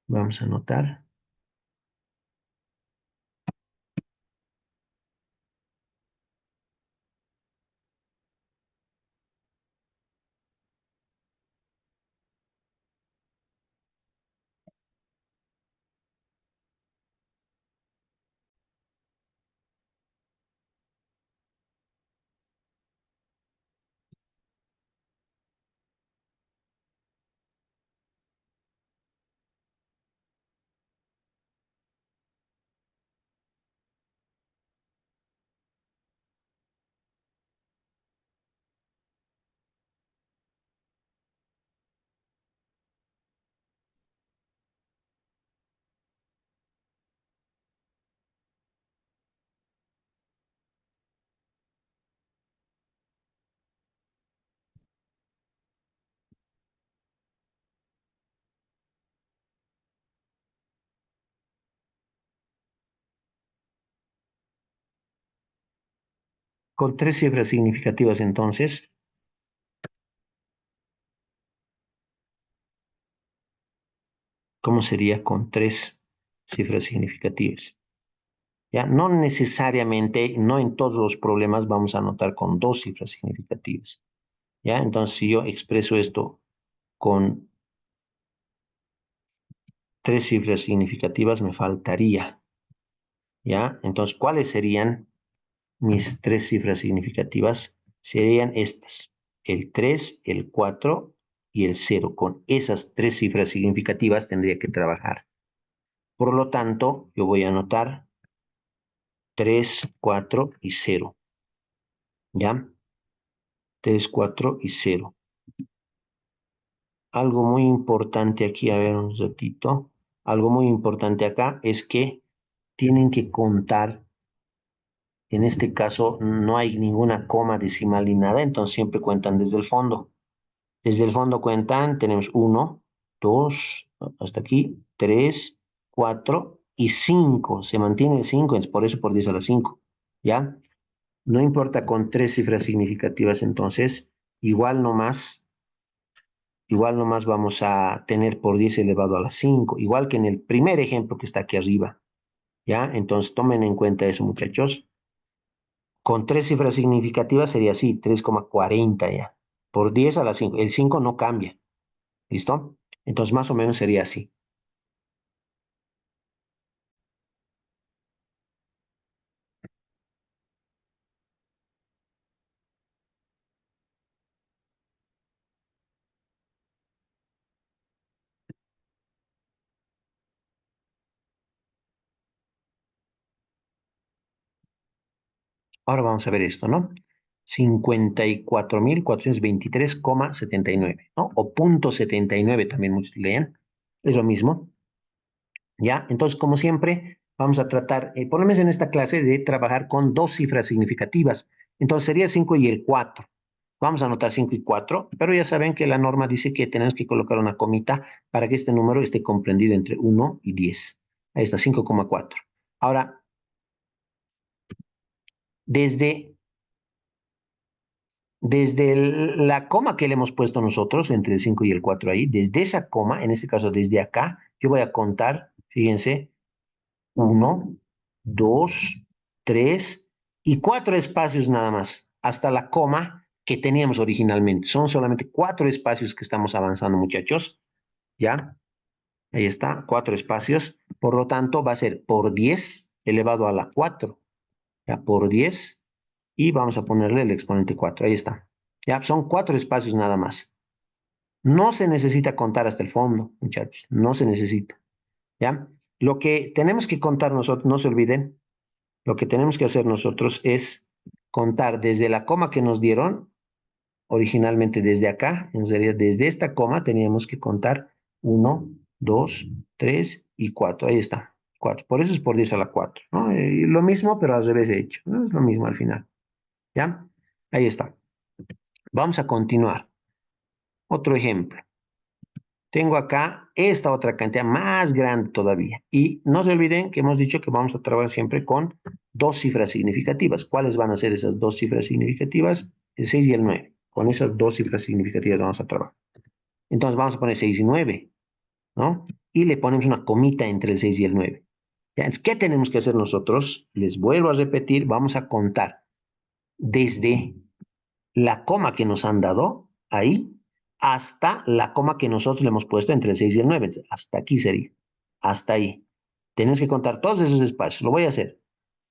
Vamos a anotar. Con 3 cifras significativas, entonces, ¿cómo sería con 3 cifras significativas? ¿Ya? No necesariamente, no en todos los problemas vamos a anotar con 2 cifras significativas. ¿Ya? Entonces, si yo expreso esto con 3 cifras significativas, me faltaría. ¿Ya? Entonces, ¿cuáles serían mis 3 cifras significativas? Serían estas: el 3, el 4 y el 0. Con esas 3 cifras significativas tendría que trabajar. Por lo tanto, yo voy a anotar 3, 4 y 0. ¿Ya? 3, 4 y 0. Algo muy importante aquí, a ver un ratito. Algo muy importante acá es que tienen que contar. En este caso no hay ninguna coma decimal ni nada, entonces siempre cuentan desde el fondo. Desde el fondo cuentan, tenemos 1, 2, hasta aquí, 3, 4 y 5. Se mantiene el 5, es por eso por 10 a la 5. ¿Ya? No importa con 3 cifras significativas, entonces, igual nomás vamos a tener por 10 elevado a la 5, igual que en el primer ejemplo que está aquí arriba. ¿Ya? Entonces tomen en cuenta eso, muchachos. Con 3 cifras significativas sería así, 3,40 ya. Por 10 a la 5. El 5 no cambia. ¿Listo? Entonces más o menos sería así. Ahora vamos a ver esto, ¿no? 54.423,79, ¿no? O punto 79 también muchos leen. Es lo mismo. ¿Ya? Entonces, como siempre, vamos a tratar, por lo menos en esta clase, de trabajar con 2 cifras significativas. Entonces, sería el 5 y el 4. Vamos a anotar 5 y 4, pero ya saben que la norma dice que tenemos que colocar una comita para que este número esté comprendido entre 1 y 10. Ahí está, 5,4. Ahora, desde, la coma que le hemos puesto nosotros, entre el 5 y el 4 ahí, desde esa coma, en este caso desde acá, yo voy a contar, fíjense, 1, 2, 3 y 4 espacios nada más, hasta la coma que teníamos originalmente. Son solamente 4 espacios que estamos avanzando, muchachos. ¿Ya? Ahí está, 4 espacios. Por lo tanto, va a ser por 10 elevado a la 4. ¿Ya? Por 10. Y vamos a ponerle el exponente 4. Ahí está. Ya, son 4 espacios nada más. No se necesita contar hasta el fondo, muchachos. No se necesita. ¿Ya? Lo que tenemos que contar nosotros, no se olviden, lo que tenemos que hacer nosotros es contar desde la coma que nos dieron, originalmente desde acá, en realidad desde esta coma teníamos que contar 1, 2, 3 y 4. Ahí está, 4. Por eso es por 10 a la 4, ¿no? Lo mismo, pero al revés de hecho, ¿no? Es lo mismo al final, ¿ya? Ahí está. Vamos a continuar. Otro ejemplo. Tengo acá esta otra cantidad más grande todavía. Y no se olviden que hemos dicho que vamos a trabajar siempre con dos cifras significativas. ¿Cuáles van a ser esas dos cifras significativas? El 6 y el 9. Con esas dos cifras significativas vamos a trabajar. Entonces vamos a poner 6 y 9, ¿no? Y le ponemos una comita entre el 6 y el 9. ¿Ya? Entonces, ¿qué tenemos que hacer nosotros? Les vuelvo a repetir, vamos a contar desde la coma que nos han dado ahí hasta la coma que nosotros le hemos puesto entre el 6 y el 9. Hasta aquí sería. Hasta ahí. Tenemos que contar todos esos espacios. Lo voy a hacer.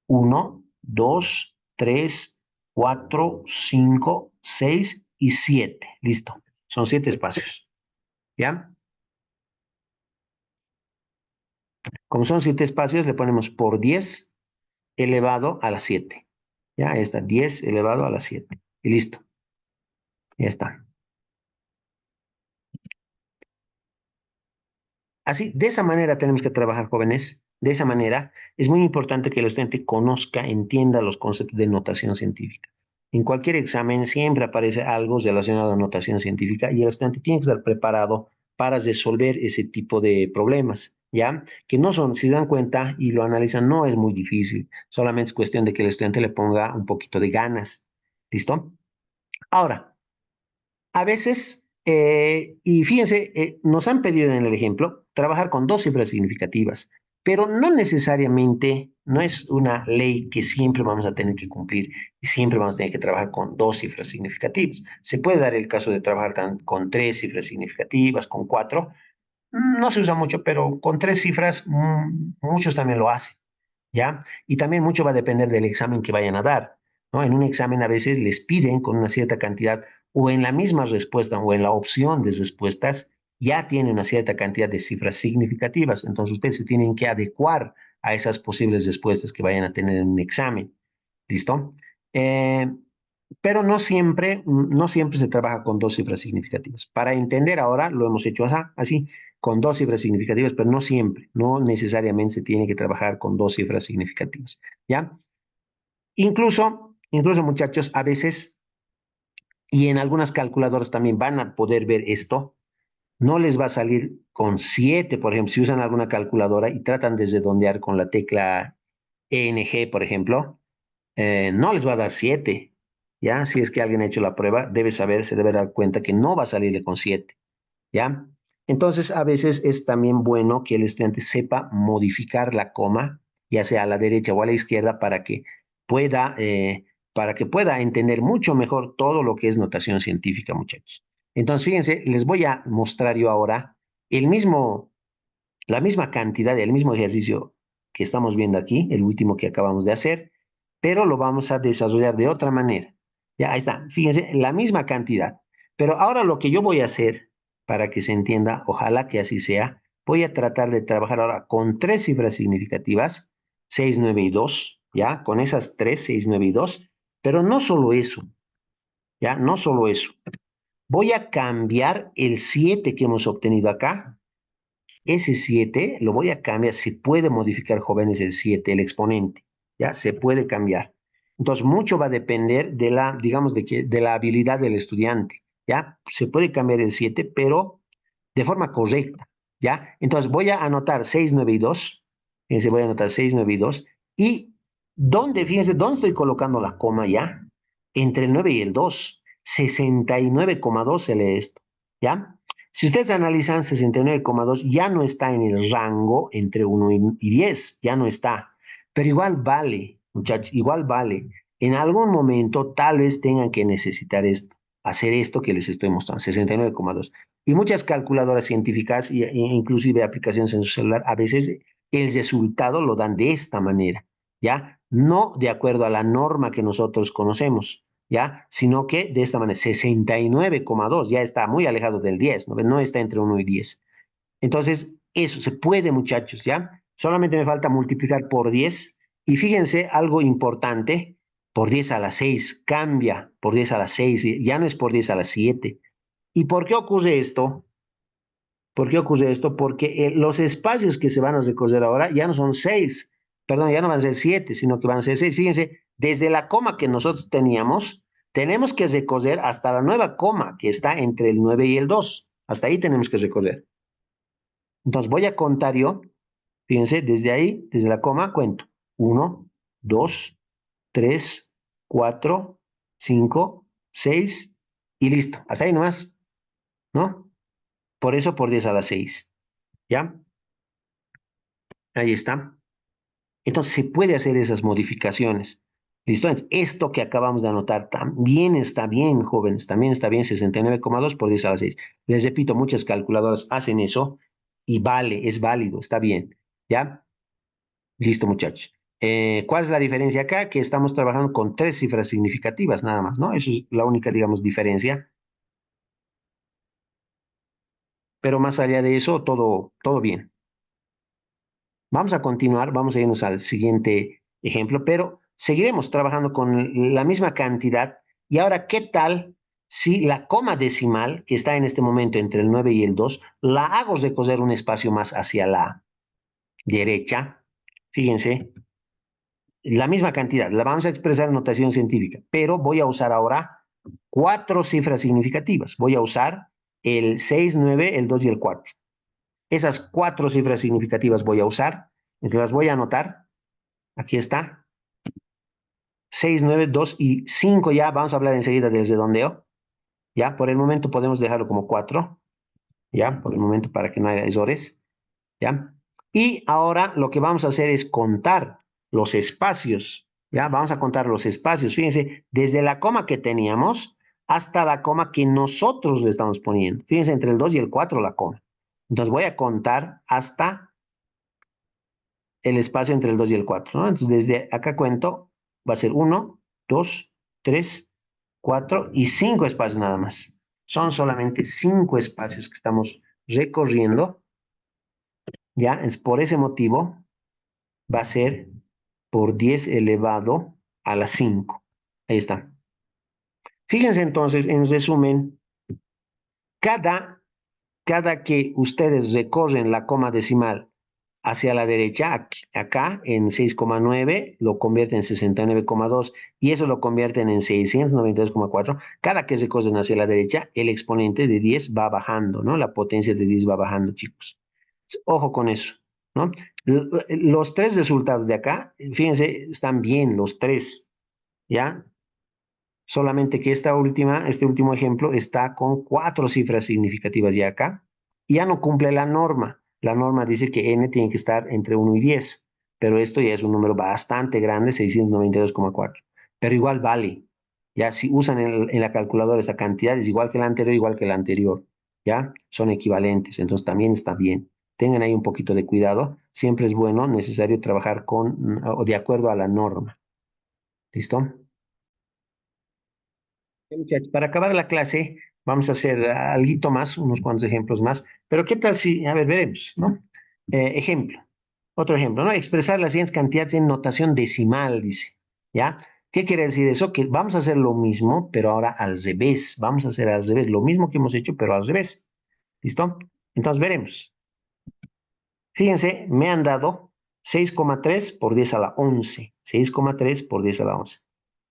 1, 2, 3, 4, 5, 6 y 7. Listo. Son 7 espacios. ¿Ya? Como son 7 espacios, le ponemos por 10 elevado a la 7. ¿Ya? Ahí está. 10 elevado a la 7. Y listo. Ya está. Así, de esa manera tenemos que trabajar, jóvenes. De esa manera, es muy importante que el estudiante conozca, entienda los conceptos de notación científica. En cualquier examen siempre aparece algo relacionado a notación científica y el estudiante tiene que estar preparado para resolver ese tipo de problemas, ¿ya? Que no son, si se dan cuenta y lo analizan, no es muy difícil. Solamente es cuestión de que el estudiante le ponga un poquito de ganas. ¿Listo? Ahora, a veces, y fíjense, nos han pedido en el ejemplo trabajar con dos cifras significativas, pero no necesariamente, no es una ley que siempre vamos a tener que cumplir y siempre vamos a tener que trabajar con dos cifras significativas. Se puede dar el caso de trabajar con tres cifras significativas, con cuatro. No se usa mucho, pero con tres cifras muchos también lo hacen, ¿ya? Y también mucho va a depender del examen que vayan a dar, ¿no? En un examen a veces les piden con una cierta cantidad o en la misma respuesta o en la opción de respuestas ya tiene una cierta cantidad de cifras significativas. Entonces ustedes se tienen que adecuar a esas posibles respuestas que vayan a tener en un examen. ¿Listo? Eh, pero no siempre se trabaja con dos cifras significativas. Para entender ahora, lo hemos hecho así, con dos cifras significativas, pero no siempre, no necesariamente se tiene que trabajar con dos cifras significativas, ¿ya? Incluso muchachos, a veces, y en algunas calculadoras también van a poder ver esto, no les va a salir con 7, por ejemplo, si usan alguna calculadora y tratan de redondear con la tecla ENG, por ejemplo, no les va a dar 7. ¿Ya? Si es que alguien ha hecho la prueba, debe saber, se debe dar cuenta que no va a salirle con 7. ¿Ya? Entonces, a veces es también bueno que el estudiante sepa modificar la coma, ya sea a la derecha o a la izquierda, para que pueda entender mucho mejor todo lo que es notación científica, muchachos. Entonces, fíjense, les voy a mostrar yo ahora el mismo, la misma cantidad, el mismo ejercicio que estamos viendo aquí, el último que acabamos de hacer, pero lo vamos a desarrollar de otra manera. Ya, ahí está. Fíjense, la misma cantidad. Pero ahora lo que yo voy a hacer, para que se entienda, ojalá que así sea, voy a tratar de trabajar ahora con tres cifras significativas, 6, 9 y 2, ¿ya? Con esas tres, 6, 9 y 2, pero no solo eso, ¿ya? No solo eso. Voy a cambiar el 7 que hemos obtenido acá. Ese 7 lo voy a cambiar, se puede modificar, jóvenes, el 7, el exponente, ¿ya? Se puede cambiar. Entonces, mucho va a depender de la, digamos, de la habilidad del estudiante, ¿ya? Se puede cambiar el 7, pero de forma correcta, ¿ya? Entonces, voy a anotar 6, 9 y 2. Fíjense, voy a anotar 6, 9 y 2. ¿Y dónde, fíjense, dónde estoy colocando la coma ya? Entre el 9 y el 2. 69,2 se lee esto, ¿ya? Si ustedes analizan 69,2, ya no está en el rango entre 1 y 10, ya no está. Pero igual vale, muchachos, igual vale. En algún momento tal vez tengan que necesitar esto, hacer esto que les estoy mostrando, 69,2. Y muchas calculadoras científicas e inclusive aplicaciones en su celular, a veces el resultado lo dan de esta manera, ¿ya? No de acuerdo a la norma que nosotros conocemos, ¿ya? Sino que de esta manera, 69,2, ya está muy alejado del 10, ¿no? No está entre 1 y 10. Entonces, eso se puede, muchachos, ¿ya? Solamente me falta multiplicar por 10. Y fíjense, algo importante, por 10 a la 6 cambia por 10 a la 6, ya no es por 10 a la 7. ¿Y por qué ocurre esto? ¿Por qué ocurre esto? Porque los espacios que se van a recorrer ahora ya no son 6, perdón, ya no van a ser 7, sino que van a ser 6. Fíjense, desde la coma que nosotros teníamos, tenemos que recorrer hasta la nueva coma que está entre el 9 y el 2. Hasta ahí tenemos que recorrer. Entonces voy a contar yo, fíjense, desde ahí, desde la coma, cuento. 1, 2, 3, 4, 5, 6 y listo. Hasta ahí nomás, ¿no? Por eso por 10 a la 6. ¿Ya? Ahí está. Entonces se puede hacer esas modificaciones. ¿Listo? Entonces, esto que acabamos de anotar también está bien, jóvenes, también está bien, 69,2 por 10 a la 6. Les repito, muchas calculadoras hacen eso y vale, es válido, está bien. ¿Ya? Listo, muchachos. ¿Cuál es la diferencia acá? Que estamos trabajando con 3 cifras significativas nada más, ¿no? Eso es la única, digamos, diferencia. Pero más allá de eso, todo bien. Vamos a continuar, vamos a irnos al siguiente ejemplo, pero seguiremos trabajando con la misma cantidad. Y ahora, ¿qué tal si la coma decimal, que está en este momento entre el 9 y el 2, la hago recorrer un espacio más hacia la derecha? Fíjense, la misma cantidad, la vamos a expresar en notación científica, pero voy a usar ahora 4 cifras significativas. Voy a usar el 6, 9, el 2 y el 4. Esas 4 cifras significativas voy a usar, las voy a anotar. Aquí está. 6, 9, 2 y 5 ya. Vamos a hablar enseguida del redondeo. Ya, por el momento podemos dejarlo como 4. Ya, por el momento para que no haya errores. Ya. Y ahora lo que vamos a hacer es contar los espacios. Ya, vamos a contar los espacios. Fíjense, desde la coma que teníamos hasta la coma que nosotros le estamos poniendo. Fíjense, entre el 2 y el 4 la coma. Entonces voy a contar hasta el espacio entre el 2 y el 4, ¿no? Entonces, desde acá cuento, va a ser 1, 2, 3, 4 y 5 espacios nada más. Son solamente 5 espacios que estamos recorriendo, ¿ya? Es por ese motivo va a ser por 10 elevado a la 5. Ahí está. Fíjense entonces, en resumen, cada, cada que ustedes recorren la coma decimal hacia la derecha, aquí, acá en 6,9 lo convierten en 69,2 y eso lo convierten en 692,4. Cada que se cosen hacia la derecha, el exponente de 10 va bajando, ¿no? La potencia de 10 va bajando, chicos. Ojo con eso, ¿no? Los 3 resultados de acá, fíjense, están bien los 3, ¿ya? Solamente que este último ejemplo está con 4 cifras significativas ya acá y ya no cumple la norma. La norma dice que n tiene que estar entre 1 y 10, pero esto ya es un número bastante grande, 692,4. Pero igual vale. Ya si usan en la calculadora esta cantidad es igual que la anterior, igual que la anterior. Ya son equivalentes, entonces también está bien. Tengan ahí un poquito de cuidado. Siempre es bueno, necesario trabajar con o de acuerdo a la norma. ¿Listo? Muchachos, para acabar la clase, vamos a hacer algo más, unos cuantos ejemplos más. Pero ¿qué tal si, a ver, veremos, ¿no? Ejemplo, otro ejemplo, ¿no? Expresar las siguientes cantidades en notación decimal, dice, ¿ya? ¿Qué quiere decir eso? Que vamos a hacer lo mismo, pero ahora al revés. Vamos a hacer al revés, lo mismo que hemos hecho, pero al revés. ¿Listo? Entonces veremos. Fíjense, me han dado 6,3 por 10 a la 11. 6,3 por 10 a la 11.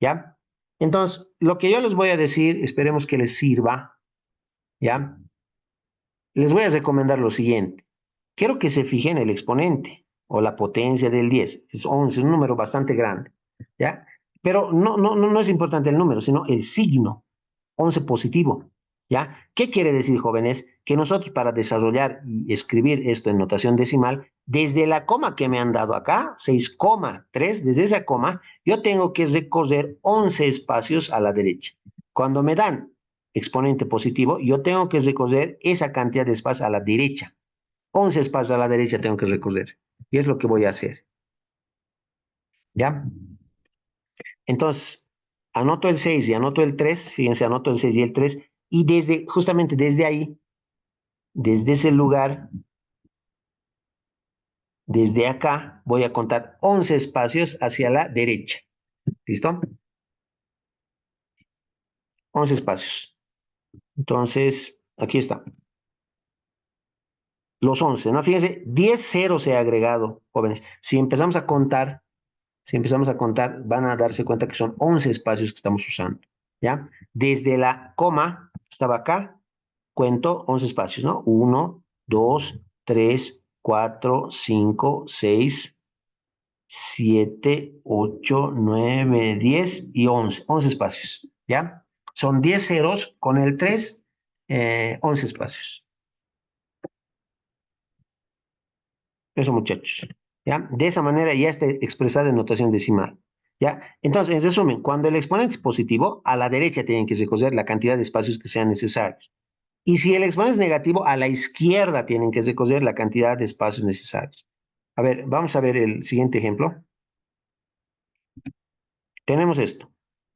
¿ya? Entonces, lo que yo les voy a decir, esperemos que les sirva, ¿ya? Les voy a recomendar lo siguiente. Quiero que se fijen el exponente o la potencia del 10. Es 11, es un número bastante grande, ¿ya? Pero no es importante el número, sino el signo, 11 positivo, ¿ya? ¿Qué quiere decir, jóvenes? Que nosotros para desarrollar y escribir esto en notación decimal, desde la coma que me han dado acá, 6,3, desde esa coma, yo tengo que recorrer 11 espacios a la derecha. Cuando me dan exponente positivo, yo tengo que recorrer esa cantidad de espacios a la derecha. 11 espacios a la derecha tengo que recorrer. Y es lo que voy a hacer. ¿Ya? Entonces, anoto el 6 y anoto el 3. Fíjense, anoto el 6 y el 3. Y justamente desde ahí, desde ese lugar, desde acá, voy a contar 11 espacios hacia la derecha. ¿Listo? 11 espacios. Entonces, aquí está. Los 11, ¿no? Fíjense, 10 ceros he agregado, jóvenes. Si empezamos a contar, van a darse cuenta que son 11 espacios que estamos usando, ¿ya? Desde la coma, estaba acá, cuento 11 espacios, ¿no? 1, 2, 3, 4, 5, 6, 7, 8, 9, 10 y 11. 11 espacios, ¿ya? Son 10 ceros con el 3, 11 espacios. Eso, muchachos. ¿Ya? De esa manera ya está expresada en notación decimal. ¿Ya? Entonces, en resumen, cuando el exponente es positivo, a la derecha tienen que recoger la cantidad de espacios que sean necesarios. Y si el exponente es negativo, a la izquierda tienen que recoger la cantidad de espacios necesarios. A ver, vamos a ver el siguiente ejemplo. Tenemos esto.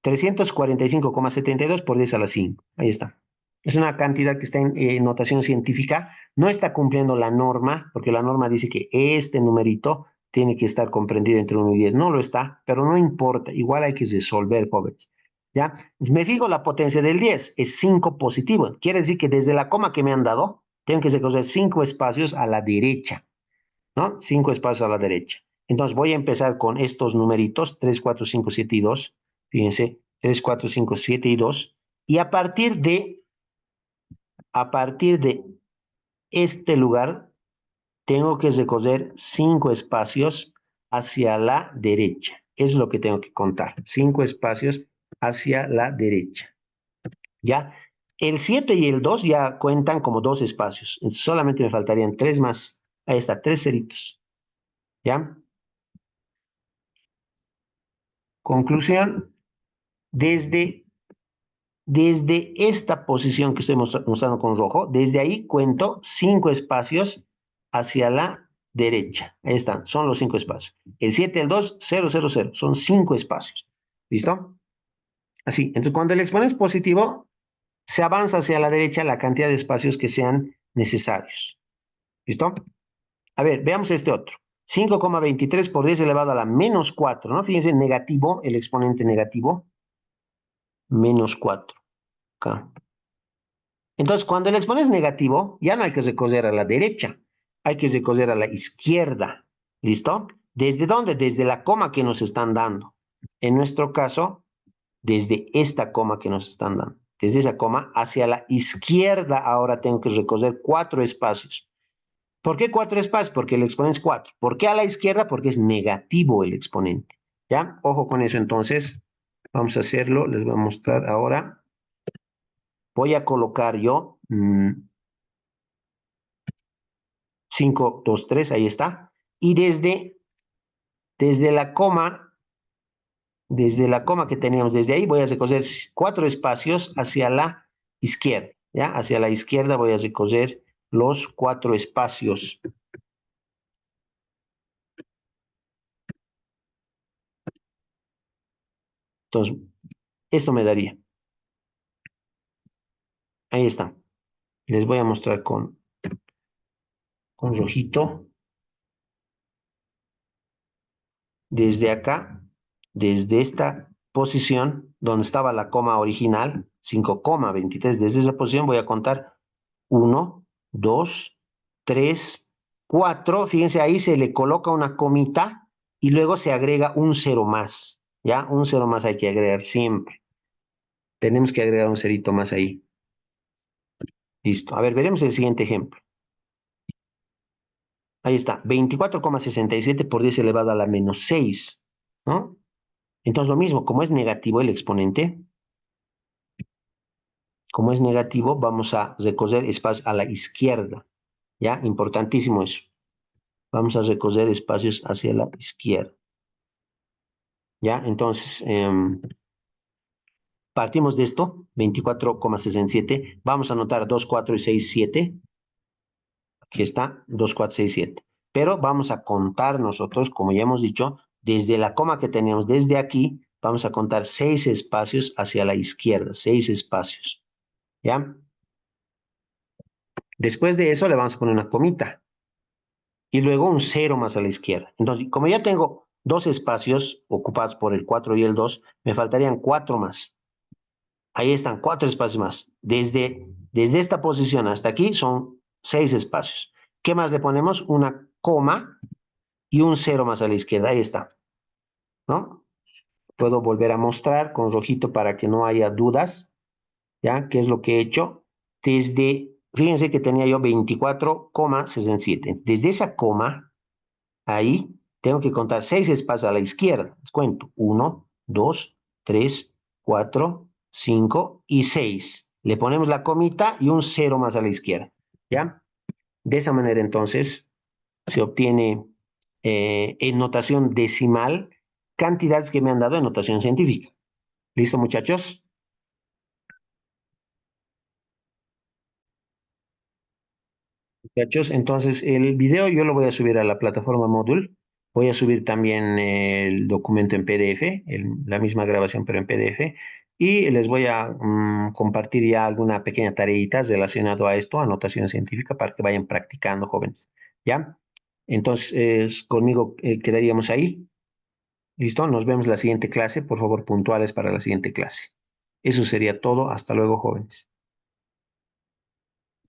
345,72 por 10 a la 5. Ahí está. Es una cantidad que está en notación científica. No está cumpliendo la norma, porque la norma dice que este numerito tiene que estar comprendido entre 1 y 10. No lo está, pero no importa. Igual hay que resolver, pobres. ¿Ya? Me fijo la potencia del 10. Es 5 positivo. Quiere decir que desde la coma que me han dado, tengo que recoger 5 espacios a la derecha, ¿no? 5 espacios a la derecha. Entonces voy a empezar con estos numeritos, 3, 4, 5, 7 y 2. Fíjense, 3, 4, 5, 7 y 2. Y a partir de este lugar, tengo que recorrer 5 espacios hacia la derecha. Es lo que tengo que contar. 5 espacios hacia la derecha. ¿Ya? El 7 y el 2 ya cuentan como 2 espacios. Entonces, solamente me faltarían 3 más. Ahí está, 3 ceritos. ¿Ya? Conclusión, desde, desde esta posición que estoy mostrando con rojo, desde ahí cuento 5 espacios hacia la derecha. Ahí están, son los 5 espacios. El 7, el 2, 0, 0, 0. Son 5 espacios. ¿Listo? Así. Entonces, cuando el exponente es positivo, se avanza hacia la derecha la cantidad de espacios que sean necesarios. ¿Listo? A ver, veamos este otro. 5,23 por 10 elevado a la menos 4, ¿no? Fíjense, negativo, el exponente negativo, menos 4. Acá. Entonces, cuando el exponente es negativo, ya no hay que recorrer a la derecha, hay que recorrer a la izquierda. ¿Listo? ¿Desde dónde? Desde la coma que nos están dando. En nuestro caso, desde esta coma que nos están dando. Desde esa coma hacia la izquierda ahora tengo que recorrer 4 espacios. ¿Por qué 4 espacios? Porque el exponente es 4. ¿Por qué a la izquierda? Porque es negativo el exponente. ¿Ya? Ojo con eso entonces. Vamos a hacerlo. Les voy a mostrar ahora. Voy a colocar yo 5, 2, 3, ahí está. Y desde la coma que teníamos, desde ahí voy a recoger 4 espacios hacia la izquierda. ¿Ya? Hacia la izquierda voy a recoger los 4 espacios. Entonces, esto me daría. Ahí está. Les voy a mostrar con rojito. Desde acá, desde esta posición donde estaba la coma original, 5,23, desde esa posición voy a contar 1, 2, 3, 4. Fíjense, ahí se le coloca una comita y luego se agrega un 0 más. ¿Ya? Un cero más hay que agregar siempre. Tenemos que agregar un cerito más ahí. Listo. A ver, veremos el siguiente ejemplo. Ahí está. 24,67 por 10 elevado a la menos 6, ¿no? Entonces lo mismo, como es negativo el exponente, como es negativo, vamos a recoger espacios a la izquierda. ¿Ya? Importantísimo eso. Vamos a recoger espacios hacia la izquierda. ¿Ya? Entonces, partimos de esto, 24,67. Vamos a anotar 2, 4 y 6, 7. Aquí está, 2, 4, 6, 7. Pero vamos a contar nosotros, como ya hemos dicho, desde la coma que teníamos desde aquí, vamos a contar 6 espacios hacia la izquierda, 6 espacios. ¿Ya? Después de eso le vamos a poner una comita y luego un cero más a la izquierda. Entonces, como ya tengo dos espacios ocupados por el 4 y el 2, me faltarían 4 más. Ahí están 4 espacios más. Desde esta posición hasta aquí son 6 espacios. ¿Qué más le ponemos? Una coma y un cero más a la izquierda. Ahí está, ¿no? Puedo volver a mostrar con rojito para que no haya dudas, ¿ya? ¿Qué es lo que he hecho? Fíjense que tenía yo 24,67. Desde esa coma, ahí tengo que contar 6 espacios a la izquierda. Les cuento. 1, 2, 3, 4, 5 y 6. Le ponemos la comita y un cero más a la izquierda. ¿Ya? De esa manera, entonces, se obtiene en notación decimal cantidades que me han dado en notación científica. ¿Listo, muchachos? Muchachos, entonces el video yo lo voy a subir a la plataforma Moodle. Voy a subir también el documento en PDF, la misma grabación pero en PDF. Y les voy a compartir ya alguna pequeña tareita relacionado a esto, anotación científica, para que vayan practicando, jóvenes. ¿Ya? Entonces, conmigo quedaríamos ahí. ¿Listo? Nos vemos la siguiente clase. Por favor, puntuales para la siguiente clase. Eso sería todo. Hasta luego, jóvenes.